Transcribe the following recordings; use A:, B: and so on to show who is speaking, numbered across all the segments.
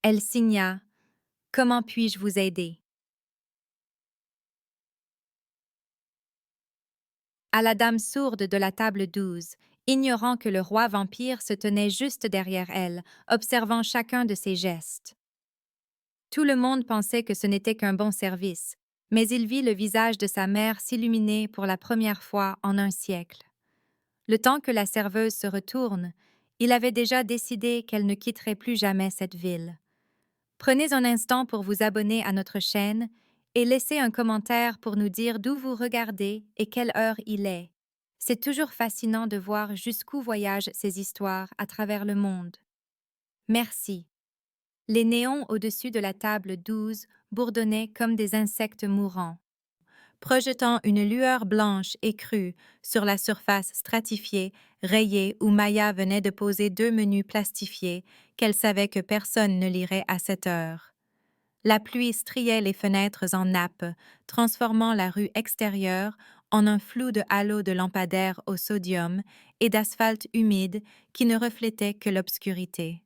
A: Elle signa: Comment puis-je vous aider? À la dame sourde de la table 12, ignorant que le roi vampire se tenait juste derrière elle, observant chacun de ses gestes. Tout le monde pensait que ce n'était qu'un bon service, mais il vit le visage de sa mère s'illuminer pour la première fois en un siècle. Le temps que la serveuse se retourne, il avait déjà décidé qu'elle ne quitterait plus jamais cette ville. Prenez un instant pour vous abonner à notre chaîne et laissez un commentaire pour nous dire d'où vous regardez et quelle heure il est. C'est toujours fascinant de voir jusqu'où voyagent ces histoires à travers le monde. Merci. Les néons au-dessus de la table 12 bourdonnaient comme des insectes mourants, projetant une lueur blanche et crue sur la surface stratifiée, rayée où Maya venait de poser 2 menus plastifiés qu'elle savait que personne ne lirait à cette heure. La pluie striait les fenêtres en nappe, transformant la rue extérieure en un flou de halos de lampadaires au sodium et d'asphalte humide qui ne reflétait que l'obscurité.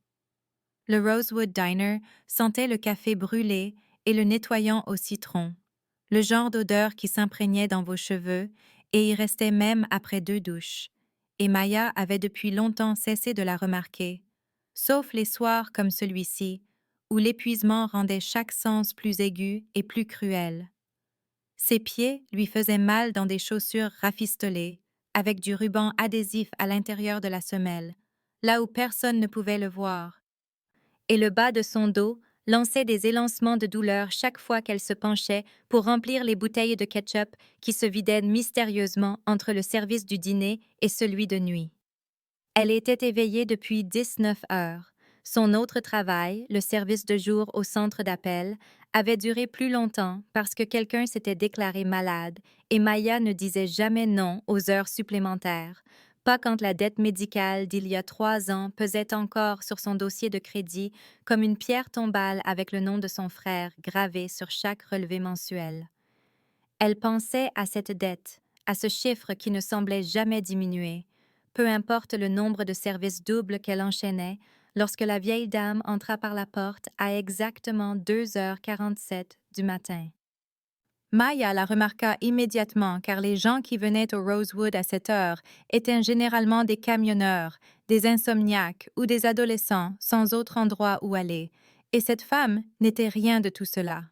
A: Le Rosewood Diner sentait le café brûlé et le nettoyant au citron, le genre d'odeur qui s'imprégnait dans vos cheveux et y restait même après 2 douches. Et Maya avait depuis longtemps cessé de la remarquer, sauf les soirs comme celui-ci, où l'épuisement rendait chaque sens plus aigu et plus cruel. Ses pieds lui faisaient mal dans des chaussures rafistolées, avec du ruban adhésif à l'intérieur de la semelle, là où personne ne pouvait le voir, et le bas de son dos lançait des élancements de douleur chaque fois qu'elle se penchait pour remplir les bouteilles de ketchup qui se vidaient mystérieusement entre le service du dîner et celui de nuit. Elle était éveillée depuis 19 heures. Son autre travail, le service de jour au centre d'appel, avait duré plus longtemps parce que quelqu'un s'était déclaré malade et Maya ne disait jamais non aux heures supplémentaires, pas quand la dette médicale d'il y a 3 ans pesait encore sur son dossier de crédit comme une pierre tombale avec le nom de son frère gravé sur chaque relevé mensuel. Elle pensait à cette dette, à ce chiffre qui ne semblait jamais diminuer, peu importe le nombre de services doubles qu'elle enchaînait, lorsque la vieille dame entra par la porte à exactement 2h47 du matin. Maya la remarqua immédiatement car les gens qui venaient au Rosewood à cette heure étaient généralement des camionneurs, des insomniaques ou des adolescents sans autre endroit où aller, et cette femme n'était rien de tout cela.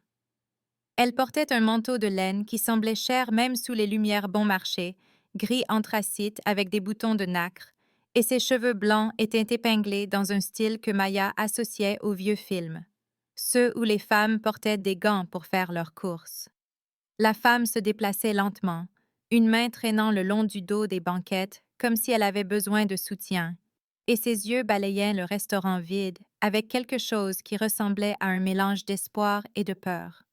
A: Elle portait un manteau de laine qui semblait cher même sous les lumières bon marché, gris anthracite avec des boutons de nacre, et ses cheveux blancs étaient épinglés dans un style que Maya associait aux vieux films, ceux où les femmes portaient des gants pour faire leurs courses. La femme se déplaçait lentement, une main traînant le long du dos des banquettes comme si elle avait besoin de soutien, et ses yeux balayaient le restaurant vide avec quelque chose qui ressemblait à un mélange d'espoir et de peur.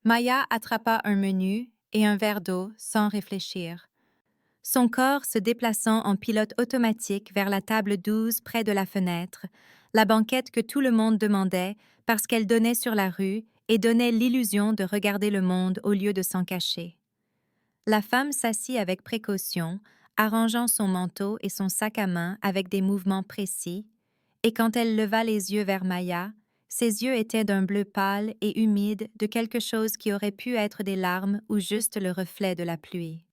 A: Maya attrapa un menu et un verre d'eau sans réfléchir, son corps se déplaçant en pilote automatique vers la table 12 près de la fenêtre, la banquette que tout le monde demandait parce qu'elle donnait sur la rue et donnait l'illusion de regarder le monde au lieu de s'en cacher. La femme s'assit avec précaution, arrangeant son manteau et son sac à main avec des mouvements précis, et quand elle leva les yeux vers Maya, ses yeux étaient d'un bleu pâle et humide de quelque chose qui aurait pu être des larmes ou juste le reflet de la pluie.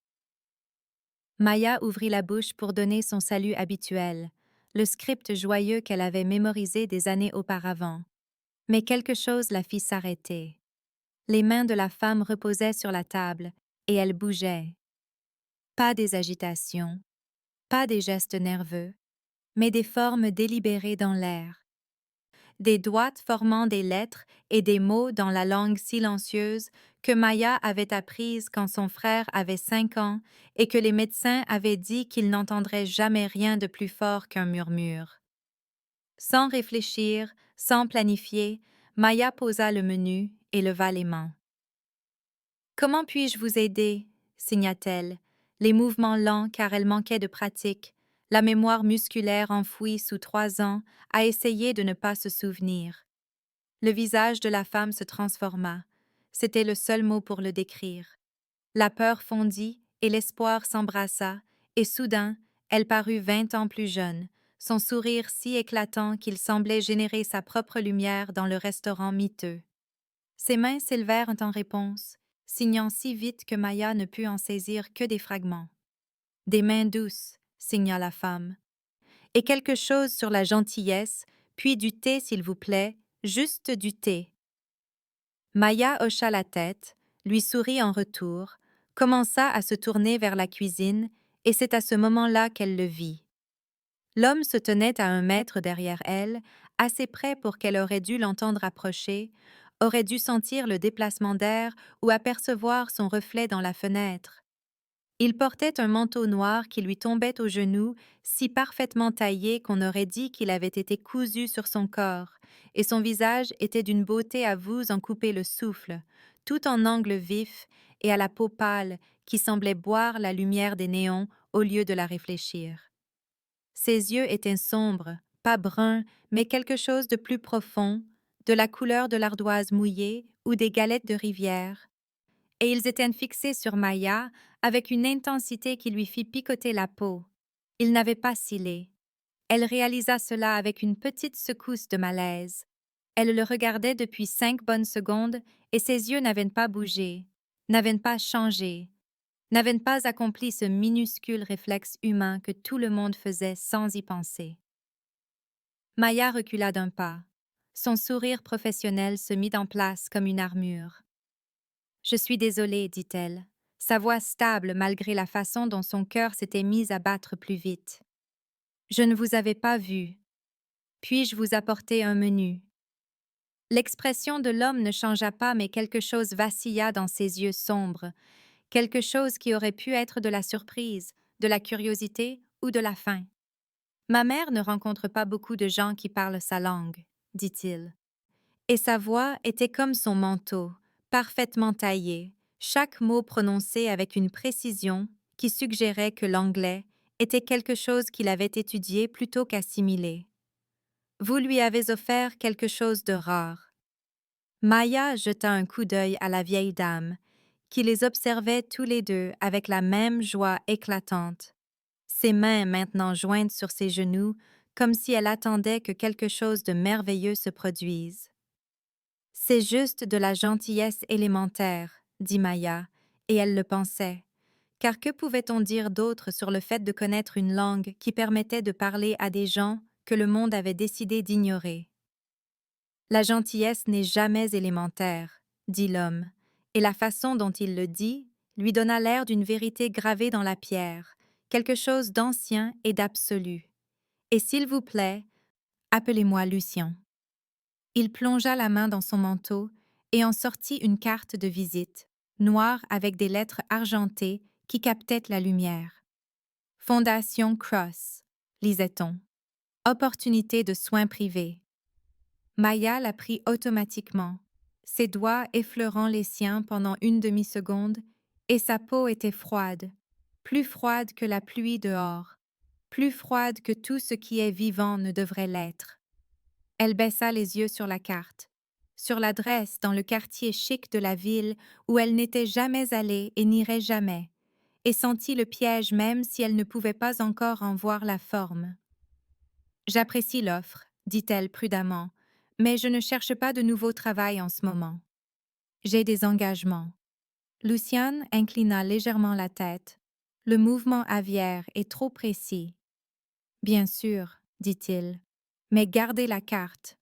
A: Maya ouvrit la bouche pour donner son salut habituel, le script joyeux qu'elle avait mémorisé des années auparavant. Mais quelque chose la fit s'arrêter. Les mains de la femme reposaient sur la table, et elle bougeait. Pas des agitations, pas des gestes nerveux, mais des formes délibérées dans l'air. Des doigts formant des lettres et des mots dans la langue silencieuse que Maya avait apprise quand son frère avait 5 ans et que les médecins avaient dit qu'il n'entendrait jamais rien de plus fort qu'un murmure. Sans réfléchir, sans planifier, Maya posa le menu et leva les mains. « Comment puis-je vous aider ?» signa-t-elle, les mouvements lents car elle manquait de pratique, la mémoire musculaire enfouie sous 3 ans à essayer de ne pas se souvenir. Le visage de la femme se transforma. C'était le seul mot pour le décrire. La peur fondit et l'espoir s'embrassa, et soudain, elle parut 20 ans plus jeune, son sourire si éclatant qu'il semblait générer sa propre lumière dans le restaurant miteux. Ses mains s'élevèrent en réponse, signant si vite que Maya ne put en saisir que des fragments. Des mains douces, signa la femme. Et quelque chose sur la gentillesse, puis du thé, s'il vous plaît, juste du thé. Maya hocha la tête, lui sourit en retour, commença à se tourner vers la cuisine, et c'est à ce moment-là qu'elle le vit. L'homme se tenait à 1 mètre derrière elle, assez près pour qu'elle aurait dû l'entendre approcher, aurait dû sentir le déplacement d'air ou apercevoir son reflet dans la fenêtre. Il portait un manteau noir qui lui tombait aux genoux, si parfaitement taillé qu'on aurait dit qu'il avait été cousu sur son corps, et son visage était d'une beauté à vous en couper le souffle, tout en angle vif et à la peau pâle qui semblait boire la lumière des néons au lieu de la réfléchir. Ses yeux étaient sombres, pas bruns, mais quelque chose de plus profond, de la couleur de l'ardoise mouillée ou des galettes de rivière, et ils étaient fixés sur Maya avec une intensité qui lui fit picoter la peau. Il n'avait pas cillé. Elle réalisa cela avec une petite secousse de malaise. Elle le regardait depuis 5 bonnes secondes et ses yeux n'avaient pas bougé, n'avaient pas changé, n'avaient pas accompli ce minuscule réflexe humain que tout le monde faisait sans y penser. Maya recula d'un pas. Son sourire professionnel se mit en place comme une armure. « Je suis désolée, dit-elle, sa voix stable malgré la façon dont son cœur s'était mis à battre plus vite. Je ne vous avais pas vu. Puis-je vous apporter un menu? » L'expression de l'homme ne changea pas, mais quelque chose vacilla dans ses yeux sombres, quelque chose qui aurait pu être de la surprise, de la curiosité ou de la faim. « Ma mère ne rencontre pas beaucoup de gens qui parlent sa langue, dit-il. Et sa voix était comme son manteau, parfaitement taillé, chaque mot prononcé avec une précision qui suggérait que l'anglais était quelque chose qu'il avait étudié plutôt qu'assimilé. Vous lui avez offert quelque chose de rare. Maya jeta un coup d'œil à la vieille dame, qui les observait tous les deux avec la même joie éclatante, ses mains maintenant jointes sur ses genoux, comme si elle attendait que quelque chose de merveilleux se produise. « C'est juste de la gentillesse élémentaire, dit Maya, et elle le pensait. Car que pouvait-on dire d'autre sur le fait de connaître une langue qui permettait de parler à des gens que le monde avait décidé d'ignorer? La gentillesse n'est jamais élémentaire, dit l'homme, et la façon dont il le dit lui donna l'air d'une vérité gravée dans la pierre, quelque chose d'ancien et d'absolu. Et s'il vous plaît, appelez-moi Lucien. Il plongea la main dans son manteau et en sortit une carte de visite, noire avec des lettres argentées qui captaient la lumière. Fondation Cross, lisait-on. Opportunité de soins privés. Maya la prit automatiquement, ses doigts effleurant les siens pendant une demi-seconde, et sa peau était froide, plus froide que la pluie dehors, plus froide que tout ce qui est vivant ne devrait l'être. Elle baissa les yeux sur la carte, sur l'adresse dans le quartier chic de la ville où elle n'était jamais allée et n'irait jamais, et sentit le piège même si elle ne pouvait pas encore en voir la forme. « J'apprécie l'offre, dit-elle prudemment, mais je ne cherche pas de nouveau travail en ce moment. J'ai des engagements. » Luciane inclina légèrement la tête. Le mouvement aviaire est trop précis. « Bien sûr, dit-il, mais gardez la carte.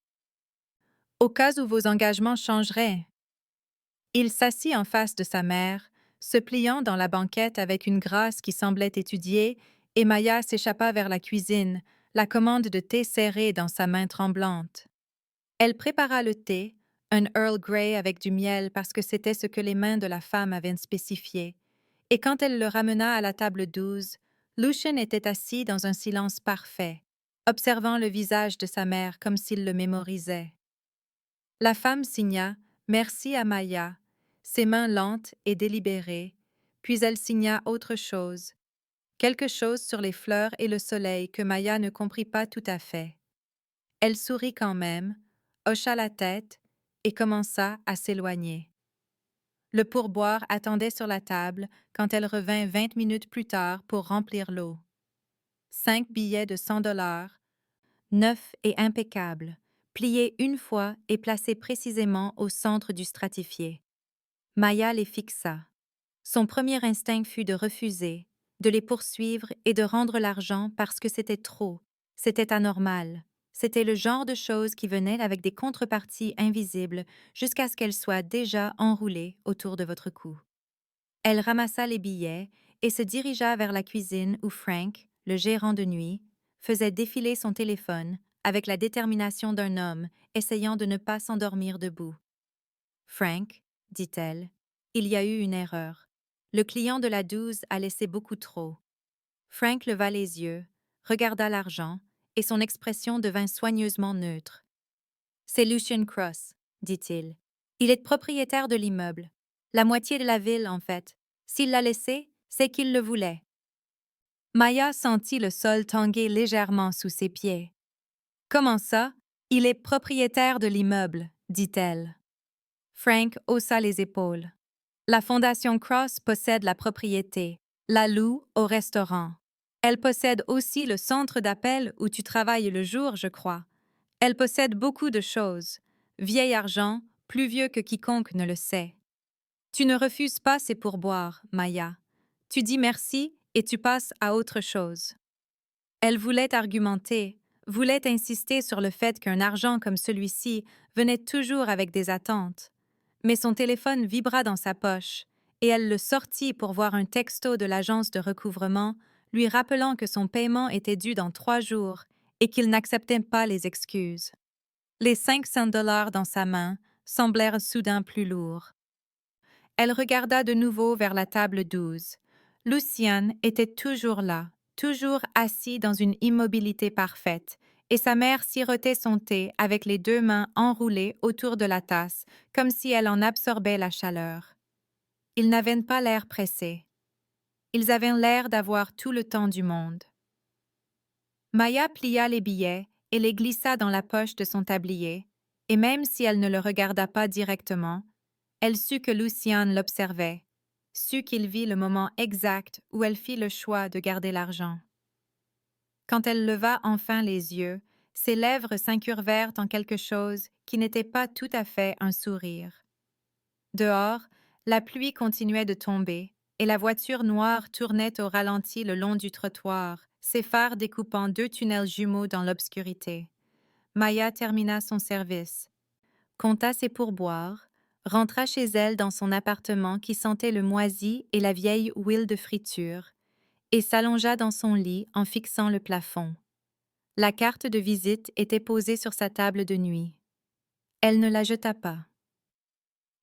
A: Au cas où vos engagements changeraient. » Il s'assit en face de sa mère, se pliant dans la banquette avec une grâce qui semblait étudiée, et Maya s'échappa vers la cuisine, la commande de thé serrée dans sa main tremblante. Elle prépara le thé, un Earl Grey avec du miel parce que c'était ce que les mains de la femme avaient spécifié, et quand elle le ramena à la table 12, Lucien était assis dans un silence parfait, observant le visage de sa mère comme s'il le mémorisait. La femme signa « Merci à Maya », ses mains lentes et délibérées, puis elle signa autre chose, quelque chose sur les fleurs et le soleil que Maya ne comprit pas tout à fait. Elle sourit quand même, hocha la tête et commença à s'éloigner. Le pourboire attendait sur la table quand elle revint 20 minutes plus tard pour remplir l'eau. 5 billets de $100, neuf et impeccable, plié une fois et placé précisément au centre du stratifié. Maya les fixa. Son premier instinct fut de refuser, de les poursuivre et de rendre l'argent parce que c'était trop, c'était anormal. C'était le genre de choses qui venaient avec des contreparties invisibles jusqu'à ce qu'elles soient déjà enroulées autour de votre cou. Elle ramassa les billets et se dirigea vers la cuisine où Frank, le gérant de nuit, faisait défiler son téléphone avec la détermination d'un homme essayant de ne pas s'endormir debout. Frank, dit-elle, il y a eu une erreur. Le client de la 12 a laissé beaucoup trop. Frank leva les yeux, regarda l'argent, et son expression devint soigneusement neutre. C'est Lucian Cross, dit-il. Il est propriétaire de l'immeuble. La moitié de la ville, en fait. S'il l'a laissé, c'est qu'il le voulait. Maya sentit le sol tanguer légèrement sous ses pieds. Comment ça? Il est propriétaire de l'immeuble, dit-elle. Frank haussa les épaules. La Fondation Cross possède la propriété, la loue au restaurant. Elle possède aussi le centre d'appel où tu travailles le jour, je crois. Elle possède beaucoup de choses. Vieil argent, plus vieux que quiconque ne le sait. Tu ne refuses pas ces pourboires, Maya. Tu dis merci et tu passes à autre chose. Elle voulait argumenter, voulait insister sur le fait qu'un argent comme celui-ci venait toujours avec des attentes. Mais son téléphone vibra dans sa poche, et elle le sortit pour voir un texto de l'agence de recouvrement lui rappelant que son paiement était dû dans 3 jours et qu'il n'acceptait pas les excuses. Les 500 $ dans sa main semblèrent soudain plus lourds. Elle regarda de nouveau vers la table 12. Lucian était toujours là, toujours assis dans une immobilité parfaite, et sa mère sirotait son thé avec les 2 mains enroulées autour de la tasse, comme si elle en absorbait la chaleur. Ils n'avaient pas l'air pressés. Ils avaient l'air d'avoir tout le temps du monde. Maya plia les billets et les glissa dans la poche de son tablier, et même si elle ne le regarda pas directement, elle sut que Lucian l'observait, sut qu'il vit le moment exact où elle fit le choix de garder l'argent. Quand elle leva enfin les yeux, ses lèvres s'incurvèrent en quelque chose qui n'était pas tout à fait un sourire. Dehors, la pluie continuait de tomber, et la voiture noire tournait au ralenti le long du trottoir, ses phares découpant 2 tunnels jumeaux dans l'obscurité. Maya termina son service, compta ses pourboires, rentra chez elle dans son appartement qui sentait le moisi et la vieille huile de friture, et s'allongea dans son lit en fixant le plafond. La carte de visite était posée sur sa table de nuit. Elle ne la jeta pas.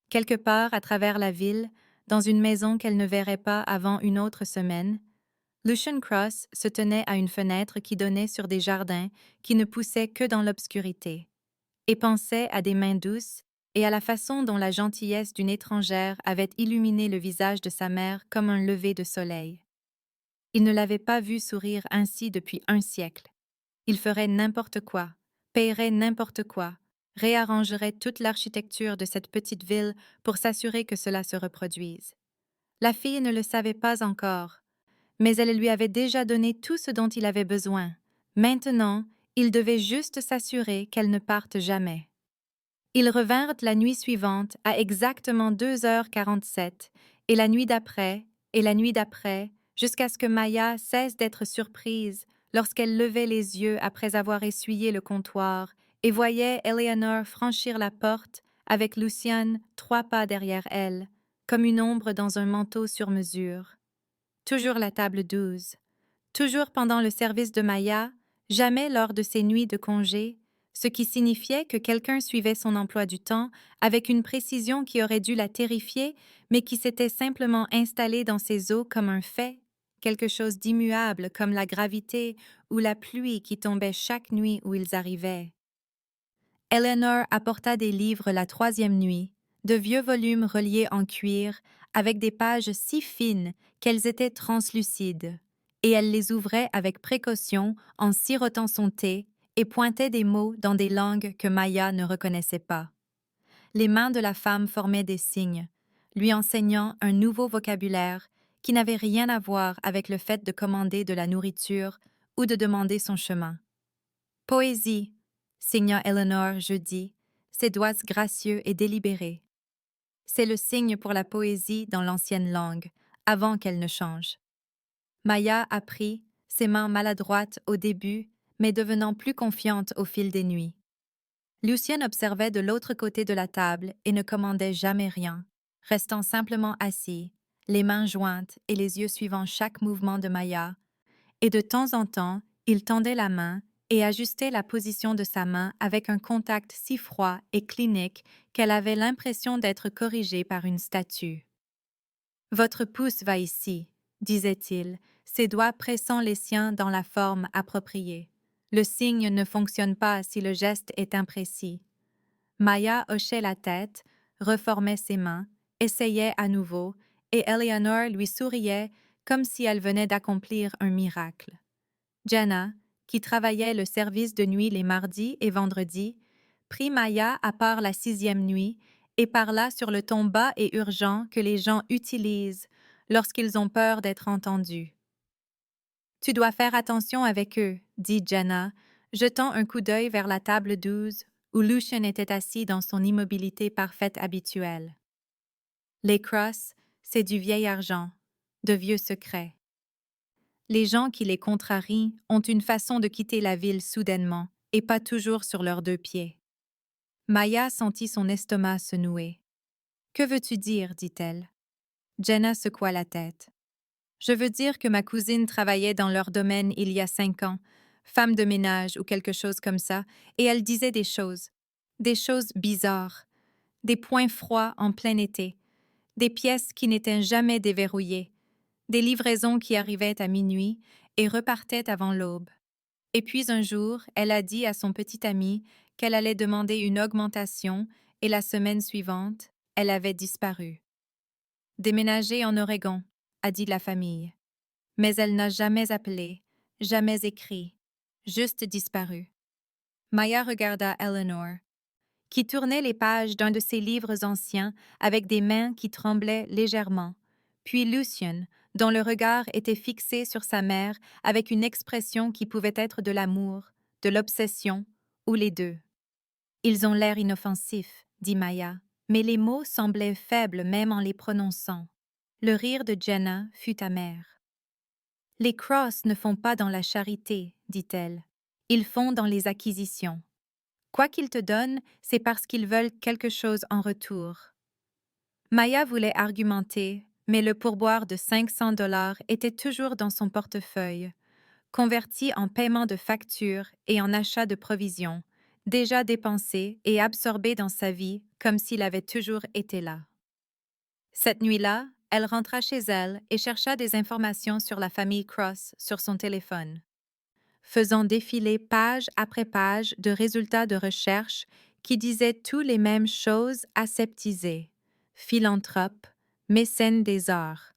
A: Quelque part à travers la ville, dans une maison qu'elle ne verrait pas avant une autre semaine, Lucian Cross se tenait à une fenêtre qui donnait sur des jardins qui ne poussaient que dans l'obscurité, et pensait à des mains douces et à la façon dont la gentillesse d'une étrangère avait illuminé le visage de sa mère comme un lever de soleil. Il ne l'avait pas vue sourire ainsi depuis 1 siècle. Il ferait n'importe quoi, payerait n'importe quoi, réarrangerait toute l'architecture de cette petite ville pour s'assurer que cela se reproduise. La fille ne le savait pas encore, mais elle lui avait déjà donné tout ce dont il avait besoin. Maintenant, il devait juste s'assurer qu'elle ne parte jamais. Ils revinrent la nuit suivante à exactement 2h47, et la nuit d'après, et la nuit d'après, jusqu'à ce que Maya cesse d'être surprise lorsqu'elle levait les yeux après avoir essuyé le comptoir et voyait Eleanor franchir la porte avec Lucian 3 pas derrière elle, comme une ombre dans un manteau sur mesure. Toujours la table 12. Toujours pendant le service de Maya, jamais lors de ses nuits de congé, ce qui signifiait que quelqu'un suivait son emploi du temps avec une précision qui aurait dû la terrifier, mais qui s'était simplement installée dans ses os comme un fait, quelque chose d'immuable comme la gravité ou la pluie qui tombait chaque nuit où ils arrivaient. Eleanor apporta des livres la 3e nuit, de vieux volumes reliés en cuir, avec des pages si fines qu'elles étaient translucides, et elle les ouvrait avec précaution en sirotant son thé et pointait des mots dans des langues que Maya ne reconnaissait pas. Les mains de la femme formaient des signes, lui enseignant un nouveau vocabulaire qui n'avait rien à voir avec le fait de commander de la nourriture ou de demander son chemin. Poésie, signa Eleanor jeudi, ses doigts gracieux et délibérés. C'est le signe pour la poésie dans l'ancienne langue, avant qu'elle ne change. Maya apprit, ses mains maladroites au début, mais devenant plus confiante au fil des nuits. Lucien observait de l'autre côté de la table et ne commandait jamais rien, restant simplement assis, les mains jointes et les yeux suivant chaque mouvement de Maya, et de temps en temps, il tendait la main et ajustait la position de sa main avec un contact si froid et clinique qu'elle avait l'impression d'être corrigée par une statue. « Votre pouce va ici, disait-il, ses doigts pressant les siens dans la forme appropriée. Le signe ne fonctionne pas si le geste est imprécis. Maya hochait la tête, reformait ses mains, essayait à nouveau, et Eleanor lui souriait comme si elle venait d'accomplir un miracle. Jenna, qui travaillait le service de nuit les mardis et vendredis, prit Maya à part la 6e nuit et parla sur le ton bas et urgent que les gens utilisent lorsqu'ils ont peur d'être entendus. « Tu dois faire attention avec eux, dit Jenna, jetant un coup d'œil vers la table 12 où Lucien était assis dans son immobilité parfaite habituelle. Les crosses, c'est du vieil argent, de vieux secrets. Les gens qui les contrarient ont une façon de quitter la ville soudainement et pas toujours sur leurs 2 pieds. Maya sentit son estomac se nouer. « Que veux-tu dire » dit-elle. Jenna secoua la tête. « Je veux dire que ma cousine travaillait dans leur domaine il y a 5 ans, femme de ménage ou quelque chose comme ça, et elle disait des choses bizarres, des points froids en plein été, des pièces qui n'étaient jamais déverrouillées, des livraisons qui arrivaient à minuit et repartaient avant l'aube. Et puis un jour, elle a dit à son petit ami qu'elle allait demander une augmentation et la semaine suivante, elle avait disparu. Déménager en Oregon, a dit la famille. Mais elle n'a jamais appelé, jamais écrit, juste disparu. Maya regarda Eleanor, qui tournait les pages d'un de ses livres anciens avec des mains qui tremblaient légèrement, puis Lucien, dont le regard était fixé sur sa mère avec une expression qui pouvait être de l'amour, de l'obsession, ou les deux. « Ils ont l'air inoffensifs, dit Maya, mais les mots semblaient faibles même en les prononçant. Le rire de Jenna fut amer. « Les Cross ne font pas dans la charité, dit-elle. Ils font dans les acquisitions. Quoi qu'ils te donnent, c'est parce qu'ils veulent quelque chose en retour. » Maya voulait argumenter, mais le pourboire de 500 $ était toujours dans son portefeuille, converti en paiement de factures et en achat de provisions, déjà dépensé et absorbé dans sa vie comme s'il avait toujours été là. Cette nuit-là, elle rentra chez elle et chercha des informations sur la famille Cross sur son téléphone. Faisant défiler page après page de résultats de recherche qui disaient tous les mêmes choses aseptisées. Philanthrope, mécène des arts.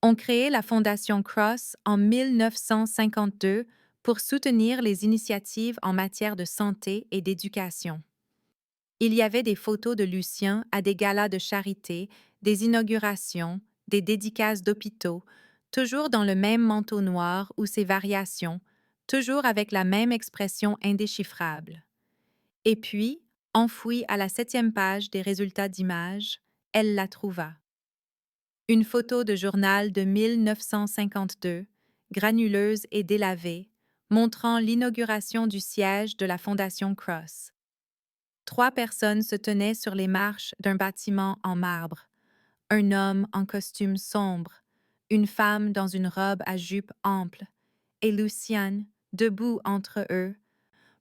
A: On créé la Fondation Cross en 1952 pour soutenir les initiatives en matière de santé et d'éducation. Il y avait des photos de Lucien à des galas de charité, des inaugurations, des dédicaces d'hôpitaux, toujours dans le même manteau noir ou ses variations, toujours avec la même expression indéchiffrable. Et puis, enfouie à la 7e page des résultats d'images, elle la trouva. Une photo de journal de 1952, granuleuse et délavée, montrant l'inauguration du siège de la Fondation Cross. 3 personnes se tenaient sur les marches d'un bâtiment en marbre. Un homme en costume sombre, une femme dans une robe à jupe ample, et Luciane, debout entre eux,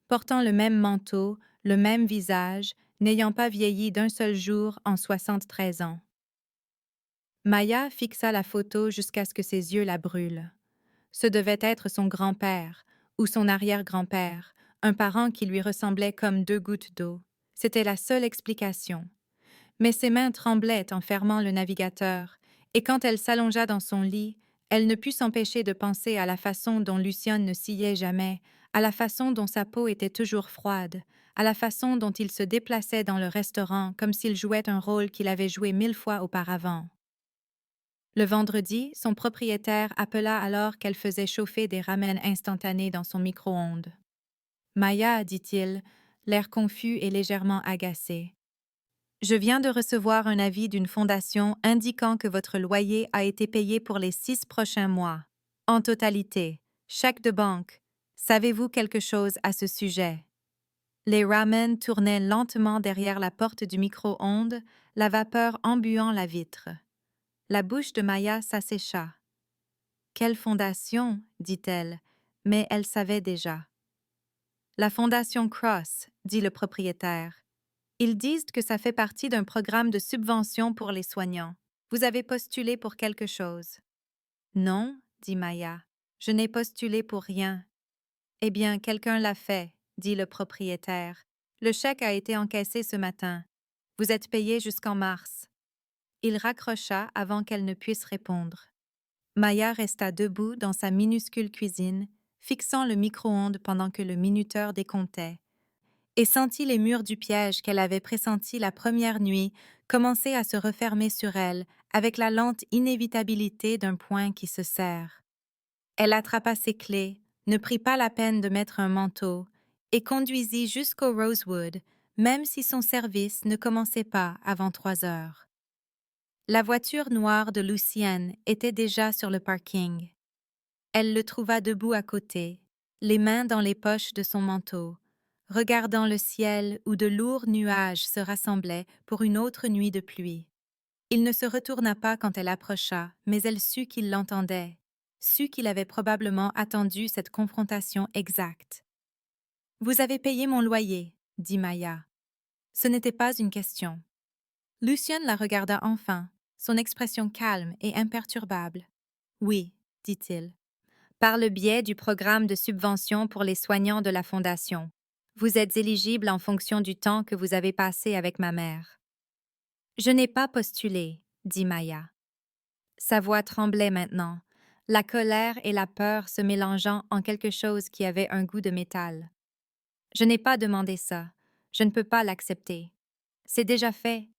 A: portant le même manteau, le même visage, n'ayant pas vieilli d'un seul jour en 73 ans. Maya fixa la photo jusqu'à ce que ses yeux la brûlent. Ce devait être son grand-père ou son arrière-grand-père, un parent qui lui ressemblait comme 2 gouttes d'eau. C'était la seule explication. Mais ses mains tremblaient en fermant le navigateur, et quand elle s'allongea dans son lit, elle ne put s'empêcher de penser à la façon dont Lucien ne sciait jamais, à la façon dont sa peau était toujours froide, à la façon dont il se déplaçait dans le restaurant comme s'il jouait un rôle qu'il avait joué 1000 fois auparavant. Le vendredi, son propriétaire appela alors qu'elle faisait chauffer des ramen instantanés dans son micro-ondes. Maya, dit-il, l'air confus et légèrement agacé. Je viens de recevoir un avis d'une fondation indiquant que votre loyer a été payé pour les 6 prochains mois. En totalité, chèque de banque. Savez-vous quelque chose à ce sujet? Les ramen tournaient lentement derrière la porte du micro-ondes, la vapeur embuant la vitre. La bouche de Maya s'assécha. Quelle fondation, dit-elle, mais elle savait déjà. La fondation Cross, dit le propriétaire. Ils disent que ça fait partie d'un programme de subvention pour les soignants. Vous avez postulé pour quelque chose? Non, dit Maya. Je n'ai postulé pour rien. Eh bien, quelqu'un l'a fait, dit le propriétaire. Le chèque a été encaissé ce matin. Vous êtes payé jusqu'en mars. Il raccrocha avant qu'elle ne puisse répondre. Maya resta debout dans sa minuscule cuisine, fixant le micro-ondes pendant que le minuteur décomptait, et sentit les murs du piège qu'elle avait pressenti la première nuit commencer à se refermer sur elle avec la lente inévitabilité d'un poing qui se serre. Elle attrapa ses clés, ne prit pas la peine de mettre un manteau, et conduisit jusqu'au Rosewood, même si son service ne commençait pas avant 3 heures. La voiture noire de Lucienne était déjà sur le parking. Elle le trouva debout à côté, les mains dans les poches de son manteau, regardant le ciel où de lourds nuages se rassemblaient pour une autre nuit de pluie. Il ne se retourna pas quand elle approcha, mais elle sut qu'il l'entendait, sut qu'il avait probablement attendu cette confrontation exacte. « Vous avez payé mon loyer, » dit Maya. Ce n'était pas une question. Lucien la regarda enfin, son expression calme et imperturbable. « Oui, » dit-il. « Par le biais du programme de subvention pour les soignants de la Fondation. Vous êtes éligible en fonction du temps que vous avez passé avec ma mère. » « Je n'ai pas postulé, » dit Maya. Sa voix tremblait maintenant, la colère et la peur se mélangeant en quelque chose qui avait un goût de métal. « Je n'ai pas demandé ça. Je ne peux pas l'accepter. »« C'est déjà fait, »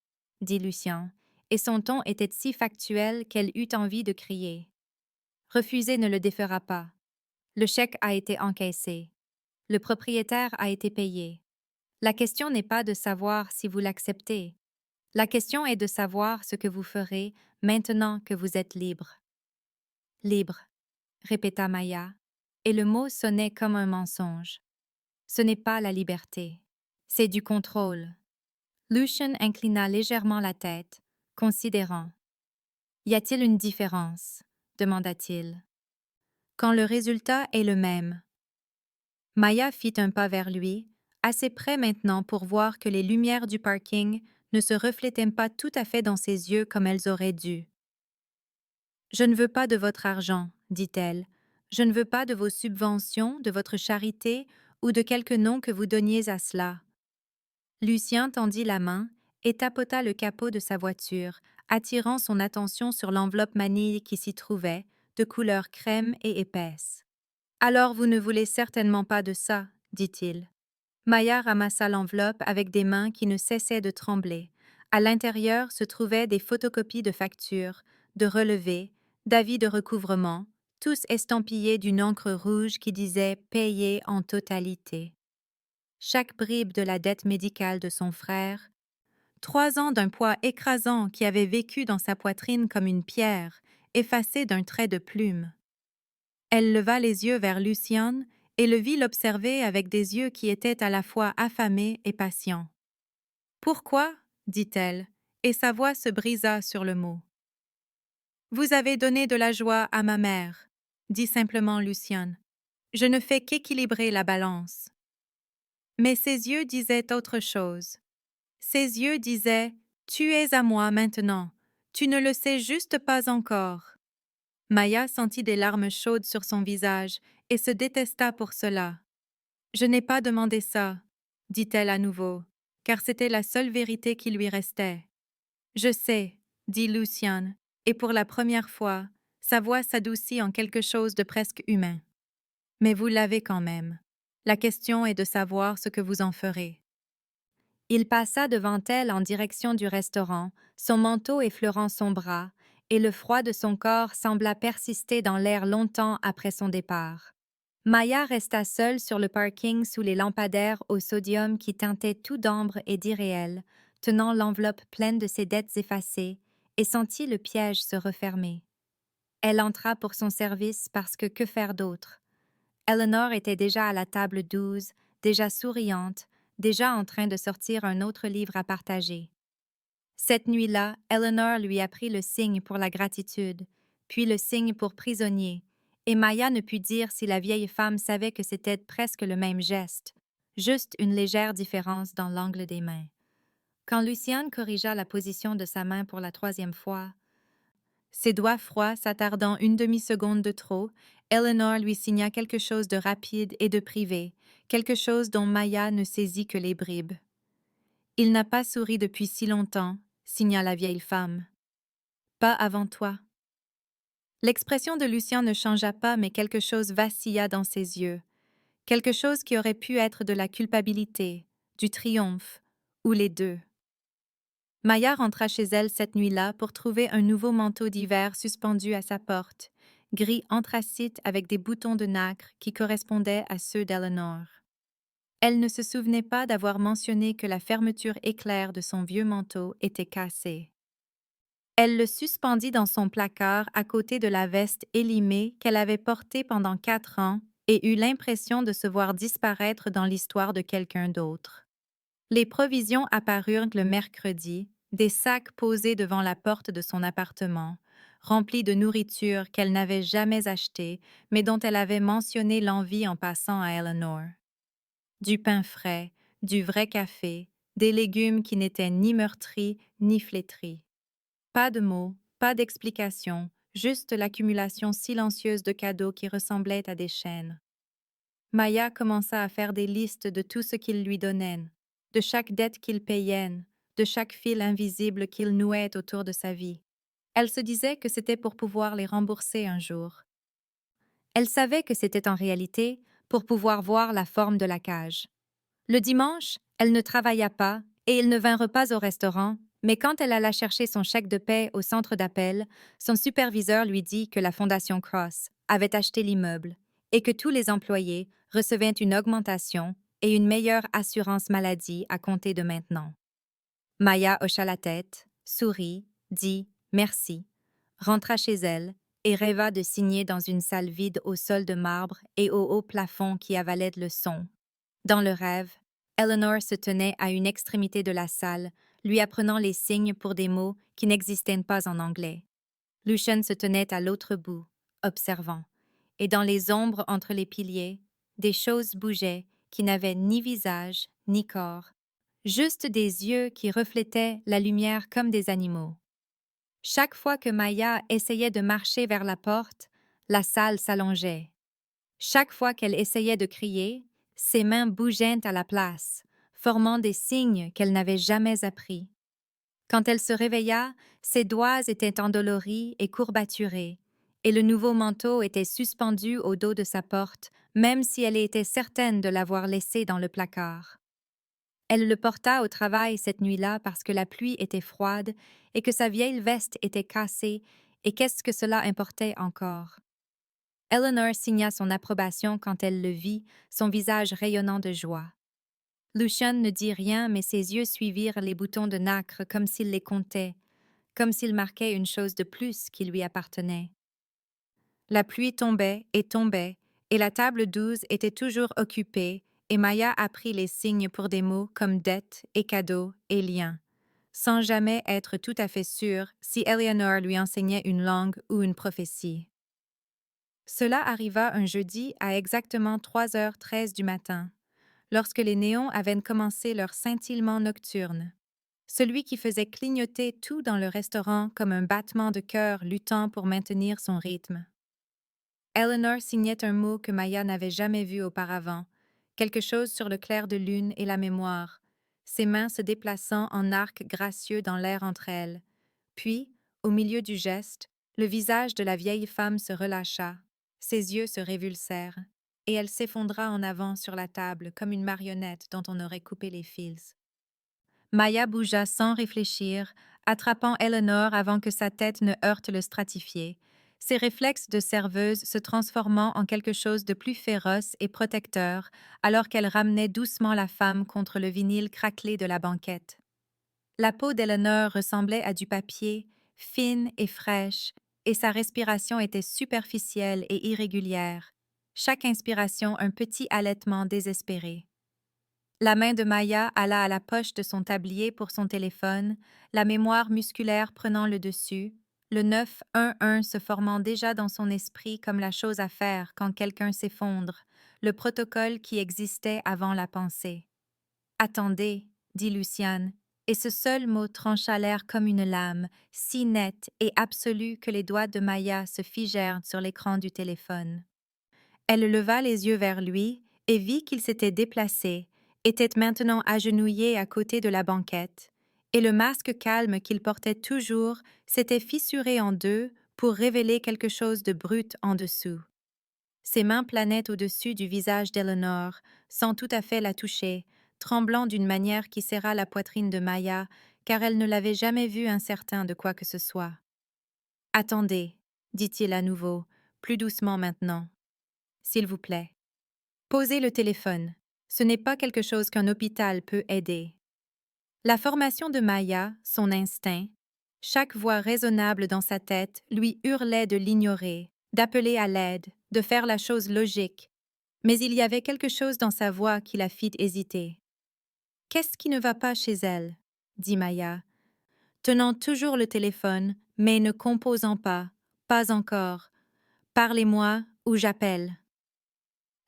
A: dit Lucien, et son ton était si factuel qu'elle eut envie de crier. « Refuser ne le défera pas. Le chèque a été encaissé. Le propriétaire a été payé. La question n'est pas de savoir si vous l'acceptez. La question est de savoir ce que vous ferez maintenant que vous êtes libre. » « Libre, » répéta Maya, et le mot sonnait comme un mensonge. Ce n'est pas la liberté, c'est du contrôle. Lucien inclina légèrement la tête, considérant. « Y a-t-il une différence ?» demanda-t-il. « Quand le résultat est le même. » Maya fit un pas vers lui, assez près maintenant pour voir que les lumières du parking ne se reflétaient pas tout à fait dans ses yeux comme elles auraient dû. « Je ne veux pas de votre argent, » dit-elle. « Je ne veux pas de vos subventions, de votre charité ou de quelque nom que vous donniez à cela. » Lucien tendit la main et tapota le capot de sa voiture, attirant son attention sur l'enveloppe manille qui s'y trouvait, de couleur crème et épaisse. « Alors vous ne voulez certainement pas de ça, » dit-il. Maya ramassa l'enveloppe avec des mains qui ne cessaient de trembler. À l'intérieur se trouvaient des photocopies de factures, de relevés, d'avis de recouvrement, tous estampillés d'une encre rouge qui disait « Payé en totalité ». Chaque bribe de la dette médicale de son frère, 3 ans d'un poids écrasant qui avait vécu dans sa poitrine comme une pierre, effacée d'un trait de plume. Elle leva les yeux vers Lucien et le vit l'observer avec des yeux qui étaient à la fois affamés et patients. « Pourquoi ?» dit-elle, et sa voix se brisa sur le mot. « Vous avez donné de la joie à ma mère, » dit simplement Lucien. « Je ne fais qu'équilibrer la balance. » Mais ses yeux disaient autre chose. Ses yeux disaient « Tu es à moi maintenant, tu ne le sais juste pas encore. » Maya sentit des larmes chaudes sur son visage et se détesta pour cela. « Je n'ai pas demandé ça, » dit-elle à nouveau, car c'était la seule vérité qui lui restait. « Je sais, » dit Lucien, et pour la première fois, sa voix s'adoucit en quelque chose de presque humain. « Mais vous l'avez quand même. La question est de savoir ce que vous en ferez. » Il passa devant elle en direction du restaurant, son manteau effleurant son bras, et le froid de son corps sembla persister dans l'air longtemps après son départ. Maya resta seule sur le parking sous les lampadaires au sodium qui teintaient tout d'ambre et d'irréel, tenant l'enveloppe pleine de ses dettes effacées, et sentit le piège se refermer. Elle entra pour son service parce que faire d'autre? Eleanor était déjà à la table 12, déjà souriante, déjà en train de sortir un autre livre à partager. Cette nuit-là, Eleanor lui apprit le signe pour la gratitude, puis le signe pour prisonnier, et Maya ne put dire si la vieille femme savait que c'était presque le même geste, juste une légère différence dans l'angle des mains. Quand Luciane corrigea la position de sa main pour la troisième fois, ses doigts froids s'attardant une demi-seconde de trop, Eleanor lui signa quelque chose de rapide et de privé, quelque chose dont Maya ne saisit que les bribes. Il n'a pas souri depuis si longtemps, signa la vieille femme. Pas avant toi. L'expression de Lucien ne changea pas, mais quelque chose vacilla dans ses yeux, quelque chose qui aurait pu être de la culpabilité, du triomphe, ou les deux. Maya rentra chez elle cette nuit-là pour trouver un nouveau manteau d'hiver suspendu à sa porte, gris anthracite avec des boutons de nacre qui correspondaient à ceux d'Eleanor. Elle ne se souvenait pas d'avoir mentionné que la fermeture éclair de son vieux manteau était cassée. Elle le suspendit dans son placard à côté de la veste élimée qu'elle avait portée pendant 4 ans et eut l'impression de se voir disparaître dans l'histoire de quelqu'un d'autre. Les provisions apparurent le mercredi, des sacs posés devant la porte de son appartement, remplis de nourriture qu'elle n'avait jamais achetée, mais dont elle avait mentionné l'envie en passant à Eleanor. Du pain frais, du vrai café, des légumes qui n'étaient ni meurtris ni flétris. Pas de mots, pas d'explications, juste l'accumulation silencieuse de cadeaux qui ressemblaient à des chaînes. Maya commença à faire des listes de tout ce qu'il lui donnait, de chaque dette qu'il payait, de chaque fil invisible qu'il nouait autour de sa vie. Elle se disait que c'était pour pouvoir les rembourser un jour. Elle savait que c'était en réalité pour pouvoir voir la forme de la cage. Le dimanche, elle ne travailla pas et ils ne vinrent pas au restaurant, mais quand elle alla chercher son chèque de paie au centre d'appel, son superviseur lui dit que la Fondation Cross avait acheté l'immeuble et que tous les employés recevaient une augmentation et une meilleure assurance maladie à compter de maintenant. Maya hocha la tête, sourit, dit merci, rentra chez elle et rêva de signer dans une salle vide au sol de marbre et au haut plafond qui avalait le son. Dans le rêve, Eleanor se tenait à une extrémité de la salle, lui apprenant les signes pour des mots qui n'existaient pas en anglais. Lucian se tenait à l'autre bout, observant, et dans les ombres entre les piliers, des choses bougeaient qui n'avaient ni visage ni corps, juste des yeux qui reflétaient la lumière comme des animaux. Chaque fois que Maya essayait de marcher vers la porte, la salle s'allongeait. Chaque fois qu'elle essayait de crier, ses mains bougeaient à la place, formant des signes qu'elle n'avait jamais appris. Quand elle se réveilla, ses doigts étaient endoloris et courbaturés, et le nouveau manteau était suspendu au dos de sa porte, même si elle était certaine de l'avoir laissé dans le placard. Elle le porta au travail cette nuit-là parce que la pluie était froide et que sa vieille veste était cassée, et qu'est-ce que cela importait encore? Eleanor signa son approbation quand elle le vit, son visage rayonnant de joie. Lucian ne dit rien, mais ses yeux suivirent les boutons de nacre comme s'il les comptait, comme s'il marquait une chose de plus qui lui appartenait. La pluie tombait, et la table 12 était toujours occupée, et Maya apprit les signes pour des mots comme dette et cadeau et lien, sans jamais être tout à fait sûre si Eleanor lui enseignait une langue ou une prophétie. Cela arriva un jeudi à exactement 3h13 du matin, lorsque les néons avaient commencé leur scintillement nocturne, celui qui faisait clignoter tout dans le restaurant comme un battement de cœur luttant pour maintenir son rythme. Eleanor signait un mot que Maya n'avait jamais vu auparavant, quelque chose sur le clair de lune et la mémoire, ses mains se déplaçant en arc gracieux dans l'air entre elles. Puis, au milieu du geste, le visage de la vieille femme se relâcha, ses yeux se révulsèrent, et elle s'effondra en avant sur la table comme une marionnette dont on aurait coupé les fils. Maya bougea sans réfléchir, attrapant Eleanor avant que sa tête ne heurte le stratifié, ses réflexes de serveuse se transformant en quelque chose de plus féroce et protecteur alors qu'elle ramenait doucement la femme contre le vinyle craquelé de la banquette. La peau d'Eleanor ressemblait à du papier, fine et fraîche, et sa respiration était superficielle et irrégulière, chaque inspiration un petit halètement désespéré. La main de Maya alla à la poche de son tablier pour son téléphone, la mémoire musculaire prenant le dessus, le 911 se formant déjà dans son esprit comme la chose à faire quand quelqu'un s'effondre, le protocole qui existait avant la pensée. Attendez, dit Luciane, et ce seul mot trancha l'air comme une lame, si nette et absolue que les doigts de Maya se figèrent sur l'écran du téléphone. Elle leva les yeux vers lui et vit qu'il s'était déplacé, était maintenant agenouillé à côté de la banquette, et le masque calme qu'il portait toujours s'était fissuré en deux pour révéler quelque chose de brut en dessous. Ses mains planaient au-dessus du visage d'Eleanor, sans tout à fait la toucher, tremblant d'une manière qui serra la poitrine de Maya, car elle ne l'avait jamais vu incertain de quoi que ce soit. « Attendez, dit-il à nouveau, plus doucement maintenant. S'il vous plaît. Posez le téléphone. Ce n'est pas quelque chose qu'un hôpital peut aider. » La formation de Maya, son instinct, chaque voix raisonnable dans sa tête lui hurlait de l'ignorer, d'appeler à l'aide, de faire la chose logique, mais il y avait quelque chose dans sa voix qui la fit hésiter. « Qu'est-ce qui ne va pas chez elle ?» dit Maya, tenant toujours le téléphone, mais ne composant pas, pas encore. « Parlez-moi ou j'appelle. »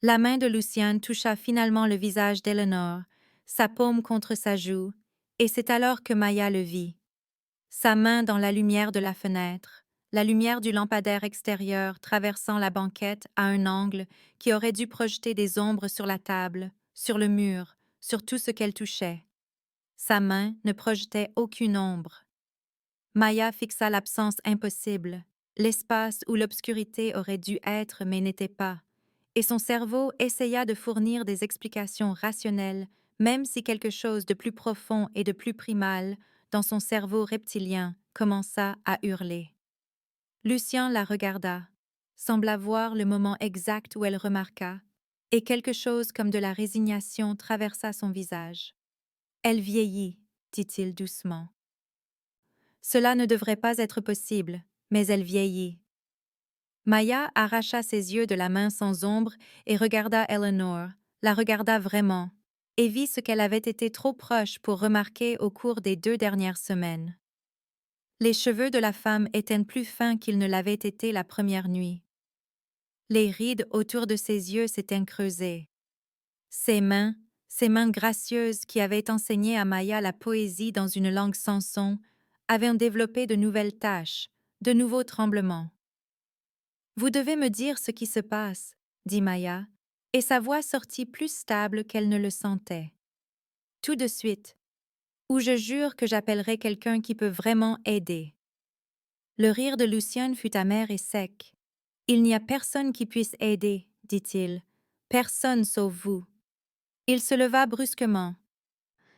A: La main de Luciane toucha finalement le visage d'Eleanor, sa paume contre sa joue, et c'est alors que Maya le vit. Sa main dans la lumière de la fenêtre, la lumière du lampadaire extérieur traversant la banquette à un angle qui aurait dû projeter des ombres sur la table, sur le mur, sur tout ce qu'elle touchait. Sa main ne projetait aucune ombre. Maya fixa l'absence impossible, l'espace où l'obscurité aurait dû être mais n'était pas, et son cerveau essaya de fournir des explications rationnelles, même si quelque chose de plus profond et de plus primal, dans son cerveau reptilien, commença à hurler. Lucien la regarda, sembla voir le moment exact où elle remarqua, et quelque chose comme de la résignation traversa son visage. « Elle vieillit, dit-il doucement. Cela ne devrait pas être possible, mais elle vieillit. » Maya arracha ses yeux de la main sans ombre et regarda Eleanor, la regarda vraiment, et vit ce qu'elle avait été trop proche pour remarquer au cours des 2 dernières semaines. Les cheveux de la femme étaient plus fins qu'ils ne l'avaient été la première nuit. Les rides autour de ses yeux s'étaient creusées. Ses mains gracieuses qui avaient enseigné à Maya la poésie dans une langue sans son, avaient développé de nouvelles taches, de nouveaux tremblements. « Vous devez me dire ce qui se passe, » dit Maya, et sa voix sortit plus stable qu'elle ne le sentait. « Tout de suite. Ou je jure que j'appellerai quelqu'un qui peut vraiment aider. » Le rire de Lucien fut amer et sec. « Il n'y a personne qui puisse aider, dit-il. Personne sauf vous. » Il se leva brusquement,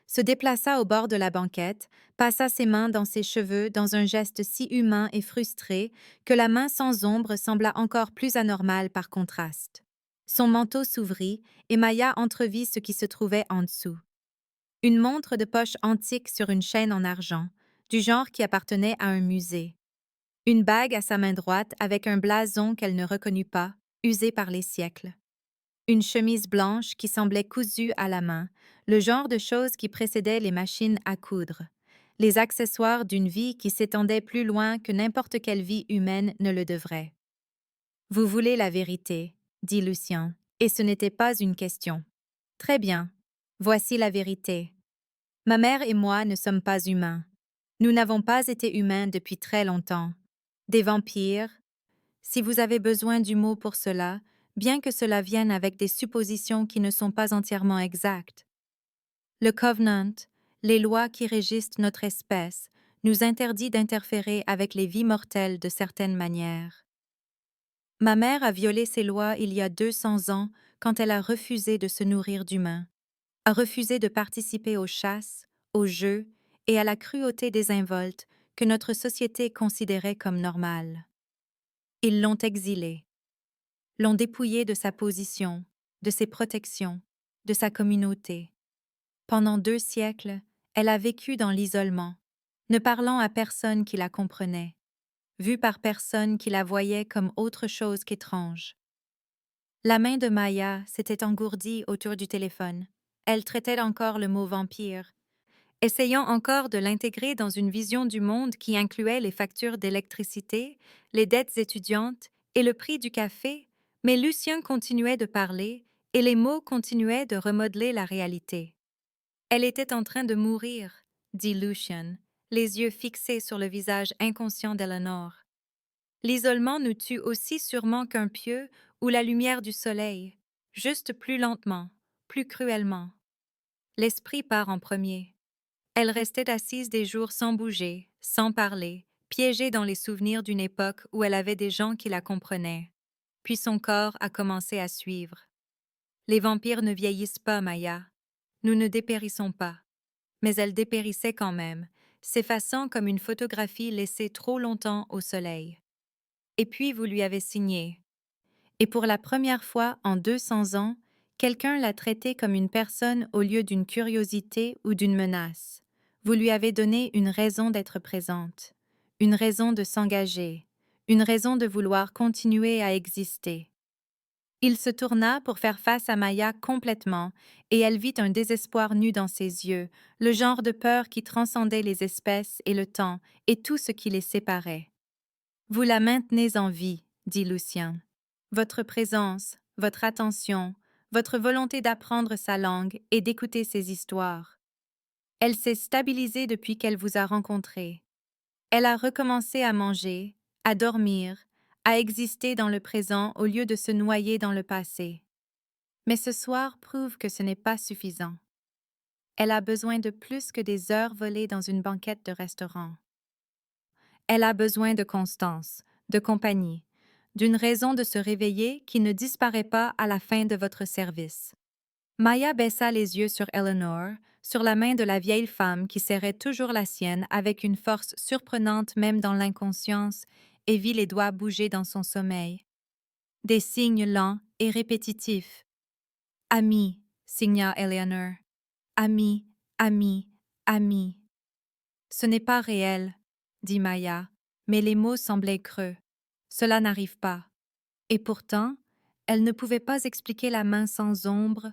A: se déplaça au bord de la banquette, passa ses mains dans ses cheveux dans un geste si humain et frustré que la main sans ombre sembla encore plus anormale par contraste. Son manteau s'ouvrit et Maya entrevit ce qui se trouvait en dessous. Une montre de poche antique sur une chaîne en argent, du genre qui appartenait à un musée. Une bague à sa main droite avec un blason qu'elle ne reconnut pas, usé par les siècles. Une chemise blanche qui semblait cousue à la main, le genre de choses qui précédaient les machines à coudre, les accessoires d'une vie qui s'étendait plus loin que n'importe quelle vie humaine ne le devrait. « Vous voulez la vérité, » dit Lucien, et ce n'était pas une question. « Très bien, voici la vérité. Ma mère et moi ne sommes pas humains. Nous n'avons pas été humains depuis très longtemps. Des vampires. Si vous avez besoin du mot pour cela, bien que cela vienne avec des suppositions qui ne sont pas entièrement exactes. Le Covenant, les lois qui régissent notre espèce, nous interdit d'interférer avec les vies mortelles de certaines manières. Ma mère a violé ces lois il y a 200 ans quand elle a refusé de se nourrir d'humains, a refusé de participer aux chasses, aux jeux et à la cruauté désinvolte que notre société considérait comme normale. Ils l'ont exilée, l'ont dépouillée de sa position, de ses protections, de sa communauté. Pendant 2 siècles, elle a vécu dans l'isolement, ne parlant à personne qui la comprenait, vue par personne qui la voyait comme autre chose qu'étrange. La main de Maya s'était engourdie autour du téléphone. Elle traitait encore le mot vampire, essayant encore de l'intégrer dans une vision du monde qui incluait les factures d'électricité, les dettes étudiantes et le prix du café, mais Lucien continuait de parler et les mots continuaient de remodeler la réalité. Elle était en train de mourir, dit Lucien, les yeux fixés sur le visage inconscient d'Eleanor. L'isolement nous tue aussi sûrement qu'un pieu ou la lumière du soleil, juste plus lentement, plus cruellement. L'esprit part en premier. Elle restait assise des jours sans bouger, sans parler, piégée dans les souvenirs d'une époque où elle avait des gens qui la comprenaient. Puis son corps a commencé à suivre. Les vampires ne vieillissent pas, Maya. Nous ne dépérissons pas. Mais elle dépérissait quand même, s'effaçant comme une photographie laissée trop longtemps au soleil. Et puis vous lui avez signé. Et pour la première fois en 200 ans, quelqu'un l'a traitée comme une personne au lieu d'une curiosité ou d'une menace. Vous lui avez donné une raison d'être présente, une raison de s'engager, une raison de vouloir continuer à exister. Il se tourna pour faire face à Maya complètement, et elle vit un désespoir nu dans ses yeux, le genre de peur qui transcendait les espèces et le temps, et tout ce qui les séparait. « Vous la maintenez en vie, » dit Lucien. « Votre présence, votre attention, votre volonté d'apprendre sa langue et d'écouter ses histoires. Elle s'est stabilisée depuis qu'elle vous a rencontré. Elle a recommencé à manger, à dormir, à exister dans le présent au lieu de se noyer dans le passé. Mais ce soir prouve que ce n'est pas suffisant. Elle a besoin de plus que des heures volées dans une banquette de restaurant. Elle a besoin de constance, de compagnie, d'une raison de se réveiller qui ne disparaît pas à la fin de votre service. » Maya baissa les yeux sur Eleanor, sur la main de la vieille femme qui serrait toujours la sienne avec une force surprenante même dans l'inconscience, et vit les doigts bouger dans son sommeil. Des signes lents et répétitifs. « Ami », signa Eleanor. « Ami, ami, ami. » « Ce n'est pas réel, » dit Maya, mais les mots semblaient creux. Cela n'arrive pas. Et pourtant, elle ne pouvait pas expliquer la main sans ombre,